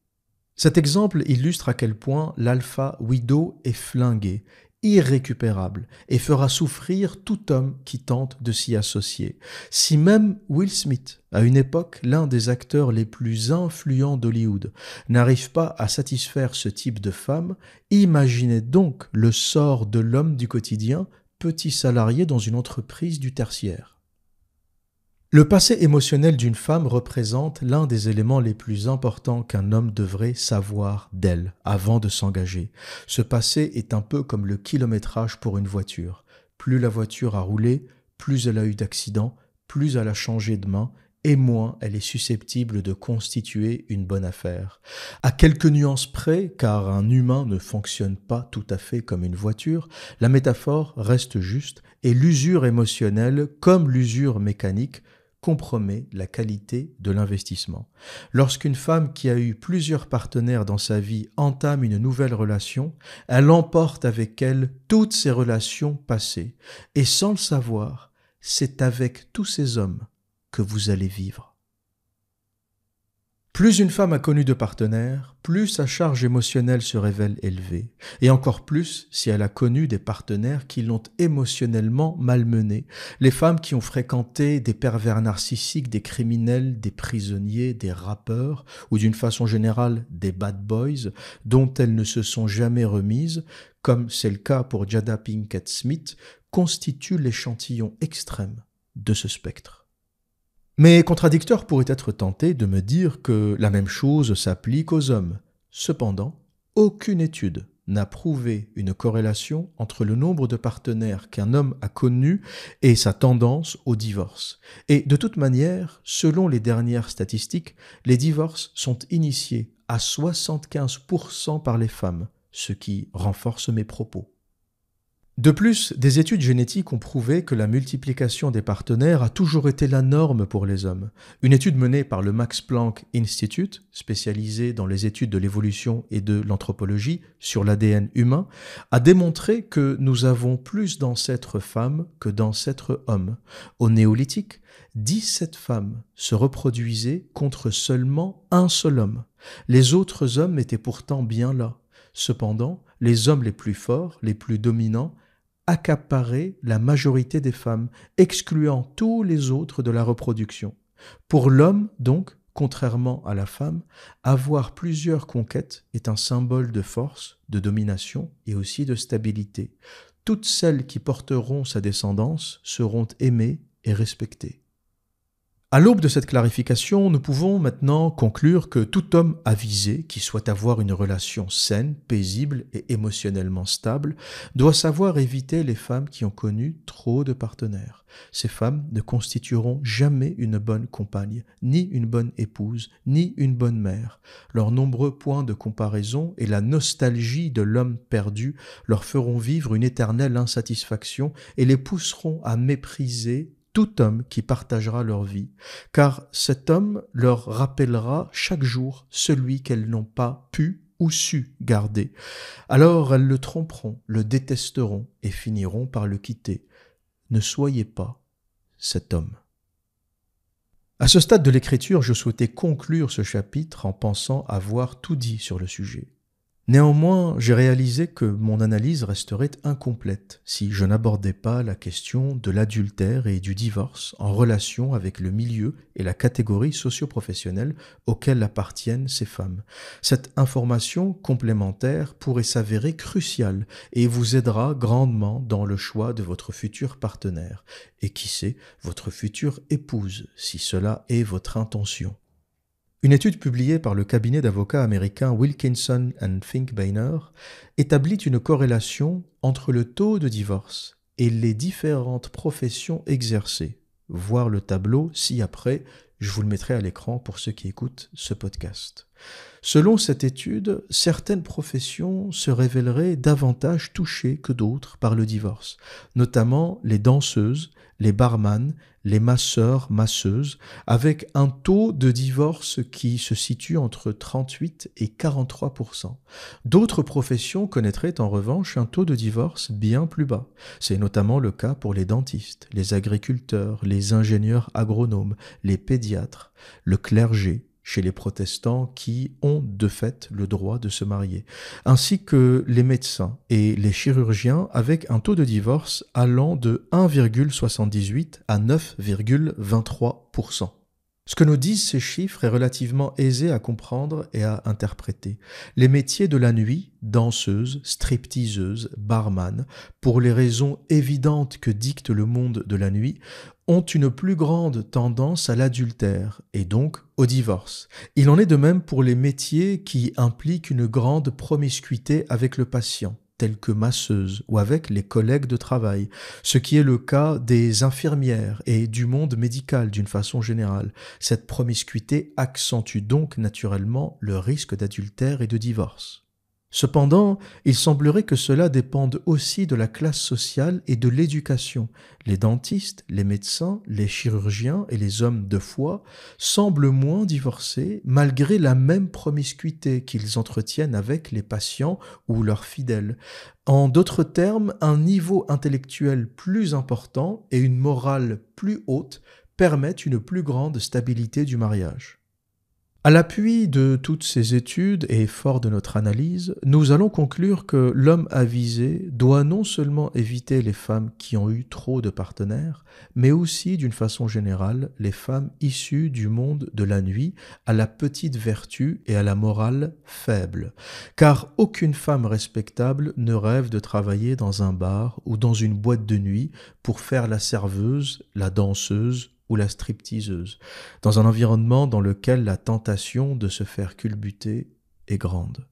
Cet exemple illustre à quel point l'alpha widow est flingué, irrécupérable et fera souffrir tout homme qui tente de s'y associer. Si même Will Smith, à une époque l'un des acteurs les plus influents d'Hollywood, n'arrive pas à satisfaire ce type de femme, imaginez donc le sort de l'homme du quotidien, petit salarié dans une entreprise du tertiaire. Le passé émotionnel d'une femme représente l'un des éléments les plus importants qu'un homme devrait savoir d'elle avant de s'engager. Ce passé est un peu comme le kilométrage pour une voiture. Plus la voiture a roulé, plus elle a eu d'accidents, plus elle a changé de main et moins elle est susceptible de constituer une bonne affaire. À quelques nuances près, car un humain ne fonctionne pas tout à fait comme une voiture, la métaphore reste juste et l'usure émotionnelle, comme l'usure mécanique, compromet la qualité de l'investissement. Lorsqu'une femme qui a eu plusieurs partenaires dans sa vie entame une nouvelle relation, elle emporte avec elle toutes ses relations passées. Et sans le savoir, c'est avec tous ces hommes que vous allez vivre. Plus une femme a connu de partenaires, plus sa charge émotionnelle se révèle élevée, et encore plus si elle a connu des partenaires qui l'ont émotionnellement malmenée, les femmes qui ont fréquenté des pervers narcissiques, des criminels, des prisonniers, des rappeurs, ou d'une façon générale des bad boys, dont elles ne se sont jamais remises, comme c'est le cas pour Jada Pinkett Smith, constituent l'échantillon extrême de ce spectre. Mes contradicteurs pourraient être tentés de me dire que la même chose s'applique aux hommes. Cependant, aucune étude n'a prouvé une corrélation entre le nombre de partenaires qu'un homme a connus et sa tendance au divorce. Et de toute manière, selon les dernières statistiques, les divorces sont initiés à 75% par les femmes, ce qui renforce mes propos. De plus, des études génétiques ont prouvé que la multiplication des partenaires a toujours été la norme pour les hommes. Une étude menée par le Max Planck Institute, spécialisée dans les études de l'évolution et de l'anthropologie sur l'ADN humain, a démontré que nous avons plus d'ancêtres femmes que d'ancêtres hommes. Au néolithique, 17 femmes se reproduisaient contre seulement un seul homme. Les autres hommes étaient pourtant bien là. Cependant, les hommes les plus forts, les plus dominants, accaparaient la majorité des femmes, excluant tous les autres de la reproduction. Pour l'homme, donc, contrairement à la femme, avoir plusieurs conquêtes est un symbole de force, de domination et aussi de stabilité. Toutes celles qui porteront sa descendance seront aimées et respectées. À l'aube de cette clarification, nous pouvons maintenant conclure que tout homme avisé qui souhaite avoir une relation saine, paisible et émotionnellement stable doit savoir éviter les femmes qui ont connu trop de partenaires. Ces femmes ne constitueront jamais une bonne compagne, ni une bonne épouse, ni une bonne mère. Leurs nombreux points de comparaison et la nostalgie de l'homme perdu leur feront vivre une éternelle insatisfaction et les pousseront à mépriser tout homme qui partagera leur vie, car cet homme leur rappellera chaque jour celui qu'elles n'ont pas pu ou su garder. Alors elles le tromperont, le détesteront et finiront par le quitter. Ne soyez pas cet homme. À ce stade de l'écriture, je souhaitais conclure ce chapitre en pensant avoir tout dit sur le sujet. Néanmoins, j'ai réalisé que mon analyse resterait incomplète si je n'abordais pas la question de l'adultère et du divorce en relation avec le milieu et la catégorie socio-professionnelle auxquelles appartiennent ces femmes. Cette information complémentaire pourrait s'avérer cruciale et vous aidera grandement dans le choix de votre futur partenaire et qui sait, votre future épouse, si cela est votre intention. Une étude publiée par le cabinet d'avocats américain Wilkinson & Finkbeiner établit une corrélation entre le taux de divorce et les différentes professions exercées. Voir le tableau ci-après, je vous le mettrai à l'écran pour ceux qui écoutent ce podcast. Selon cette étude, certaines professions se révéleraient davantage touchées que d'autres par le divorce, notamment les danseuses, les barman, les masseurs-masseuses, avec un taux de divorce qui se situe entre 38 et 43%. D'autres professions connaîtraient en revanche un taux de divorce bien plus bas. C'est notamment le cas pour les dentistes, les agriculteurs, les ingénieurs agronomes, les pédiatres, le clergé, chez les protestants qui ont de fait le droit de se marier, ainsi que les médecins et les chirurgiens avec un taux de divorce allant de 1,78 à 9,23%. Ce que nous disent ces chiffres est relativement aisé à comprendre et à interpréter. Les métiers de la nuit, danseuses, stripteaseuses, barman, pour les raisons évidentes que dicte le monde de la nuit, ont une plus grande tendance à l'adultère et donc au divorce. Il en est de même pour les métiers qui impliquent une grande promiscuité avec le patient, telles que masseuses ou avec les collègues de travail, ce qui est le cas des infirmières et du monde médical d'une façon générale. Cette promiscuité accentue donc naturellement le risque d'adultère et de divorce. Cependant, il semblerait que cela dépende aussi de la classe sociale et de l'éducation. Les dentistes, les médecins, les chirurgiens et les hommes de foi semblent moins divorcés malgré la même promiscuité qu'ils entretiennent avec les patients ou leurs fidèles. En d'autres termes, un niveau intellectuel plus important et une morale plus haute permettent une plus grande stabilité du mariage. À l'appui de toutes ces études et fort de notre analyse, nous allons conclure que l'homme avisé doit non seulement éviter les femmes qui ont eu trop de partenaires, mais aussi, d'une façon générale, les femmes issues du monde de la nuit, à la petite vertu et à la morale faible. Car aucune femme respectable ne rêve de travailler dans un bar ou dans une boîte de nuit pour faire la serveuse, la danseuse ou la stripteaseuse, dans un environnement dans lequel la tentation de se faire culbuter est grande.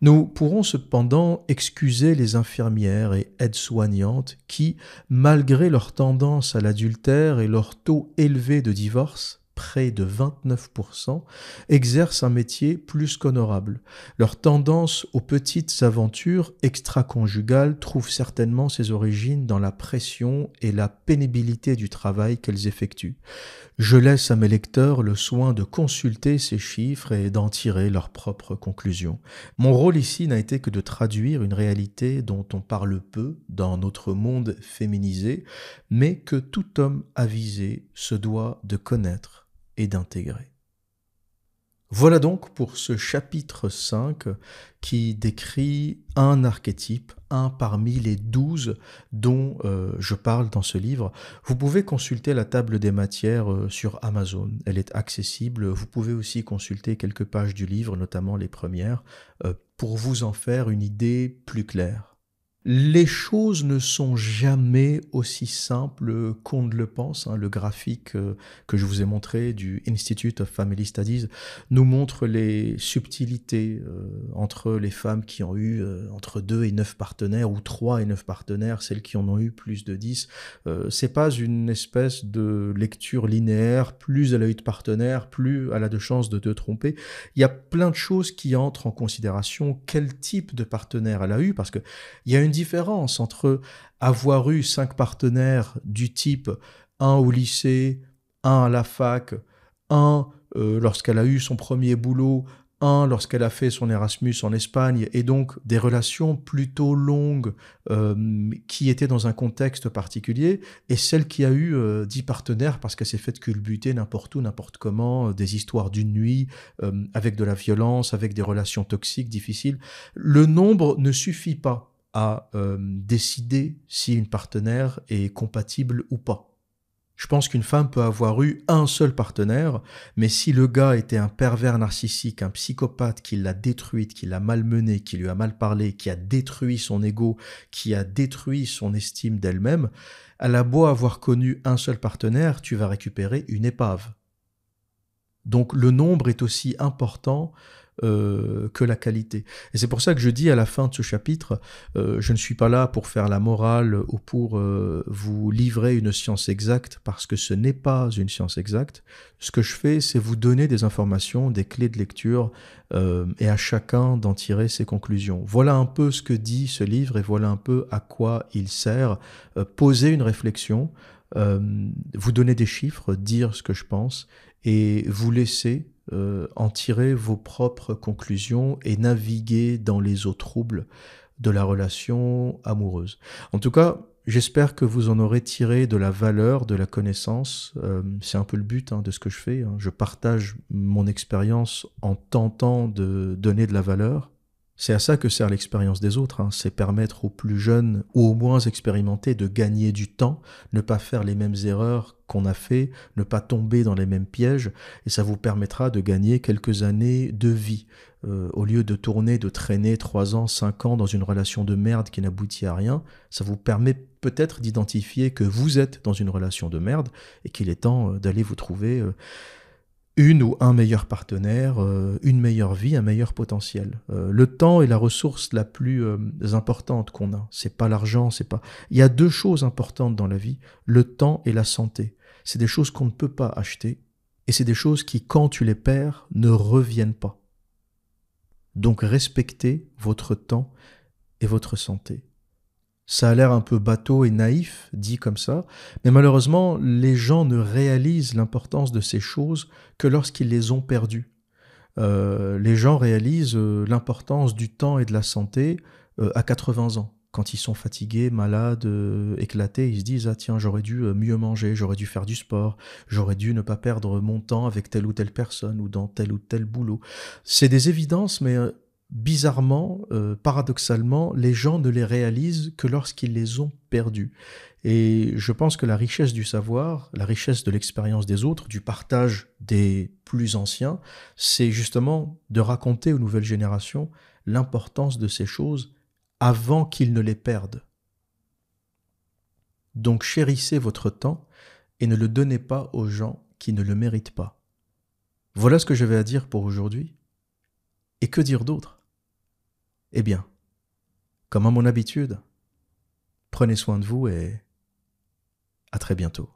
Nous pourrons cependant excuser les infirmières et aides-soignantes qui, malgré leur tendance à l'adultère et leur taux élevé de divorce, près de 29%, exercent un métier plus qu'honorable. Leur tendance aux petites aventures extra-conjugales trouve certainement ses origines dans la pression et la pénibilité du travail qu'elles effectuent. Je laisse à mes lecteurs le soin de consulter ces chiffres et d'en tirer leurs propres conclusions. Mon rôle ici n'a été que de traduire une réalité dont on parle peu dans notre monde féminisé, mais que tout homme avisé se doit de connaître et d'intégrer. Voilà donc pour ce chapitre 5 qui décrit un archétype, un parmi les 12 dont je parle dans ce livre. Vous pouvez consulter la table des matières sur Amazon, elle est accessible. Vous pouvez aussi consulter quelques pages du livre, notamment les premières, pour vous en faire une idée plus claire. Les choses ne sont jamais aussi simples qu'on ne le pense. Le graphique que je vous ai montré du Institute of Family Studies nous montre les subtilités entre les femmes qui ont eu entre 2 et 9 partenaires ou 3 et 9 partenaires, celles qui en ont eu plus de 10. C'est pas une espèce de lecture linéaire, plus elle a eu de partenaires, plus elle a de chances de te tromper. Il y a plein de choses qui entrent en considération, quel type de partenaire elle a eu, parce que il y a une différence entre avoir eu 5 partenaires du type 1 au lycée, 1 à la fac, 1 lorsqu'elle a eu son premier boulot, 1 lorsqu'elle a fait son Erasmus en Espagne, et donc des relations plutôt longues qui étaient dans un contexte particulier, et celle qui a eu 10 partenaires parce qu'elle s'est faite culbuter n'importe où, n'importe comment, des histoires d'une nuit, avec de la violence, avec des relations toxiques, difficiles. Le nombre ne suffit pas à décider si une partenaire est compatible ou pas. Je pense qu'une femme peut avoir eu un seul partenaire, mais si le gars était un pervers narcissique, un psychopathe qui l'a détruite, qui l'a malmenée, qui lui a mal parlé, qui a détruit son ego, qui a détruit son estime d'elle-même, elle a beau avoir connu un seul partenaire, tu vas récupérer une épave. Donc le nombre est aussi important que la qualité. Et c'est pour ça que je dis à la fin de ce chapitre, je ne suis pas là pour faire la morale ou pour vous livrer une science exacte, parce que ce n'est pas une science exacte. Ce que je fais, c'est vous donner des informations, des clés de lecture, et à chacun d'en tirer ses conclusions. Voilà un peu ce que dit ce livre et voilà un peu à quoi il sert. Poser une réflexion, vous donner des chiffres, dire ce que je pense, et vous laisser en tirer vos propres conclusions et naviguer dans les eaux troubles de la relation amoureuse. En tout cas, j'espère que vous en aurez tiré de la valeur, de la connaissance. C'est un peu le but de ce que je fais. Je partage mon expérience en tentant de donner de la valeur. C'est à ça que sert l'expérience des autres, c'est permettre aux plus jeunes ou aux moins expérimentés de gagner du temps, ne pas faire les mêmes erreurs qu'on a fait, ne pas tomber dans les mêmes pièges, et ça vous permettra de gagner quelques années de vie. Au lieu de tourner, de traîner 3 ans, 5 ans dans une relation de merde qui n'aboutit à rien, ça vous permet peut-être d'identifier que vous êtes dans une relation de merde et qu'il est temps d'aller vous trouver une ou un meilleur partenaire, une meilleure vie, un meilleur potentiel. Le temps est la ressource la plus importante qu'on a. C'est pas l'argent, c'est pas... Il y a 2 choses importantes dans la vie, le temps et la santé. C'est des choses qu'on ne peut pas acheter, et c'est des choses qui, quand tu les perds, ne reviennent pas. Donc respectez votre temps et votre santé. Ça a l'air un peu bateau et naïf, dit comme ça, mais malheureusement, les gens ne réalisent l'importance de ces choses que lorsqu'ils les ont perdues. Les gens réalisent l'importance du temps et de la santé à 80 ans. quand ils sont fatigués, malades, éclatés, ils se disent « Ah tiens, j'aurais dû mieux manger, j'aurais dû faire du sport, j'aurais dû ne pas perdre mon temps avec telle ou telle personne ou dans tel ou tel boulot. » C'est des évidences, mais bizarrement, paradoxalement, les gens ne les réalisent que lorsqu'ils les ont perdus. Et je pense que la richesse du savoir, la richesse de l'expérience des autres, du partage des plus anciens, c'est justement de raconter aux nouvelles générations l'importance de ces choses avant qu'ils ne les perdent. Donc chérissez votre temps et ne le donnez pas aux gens qui ne le méritent pas. Voilà ce que j'avais à dire pour aujourd'hui. Et que dire d'autre ? Eh bien, comme à mon habitude, prenez soin de vous et à très bientôt.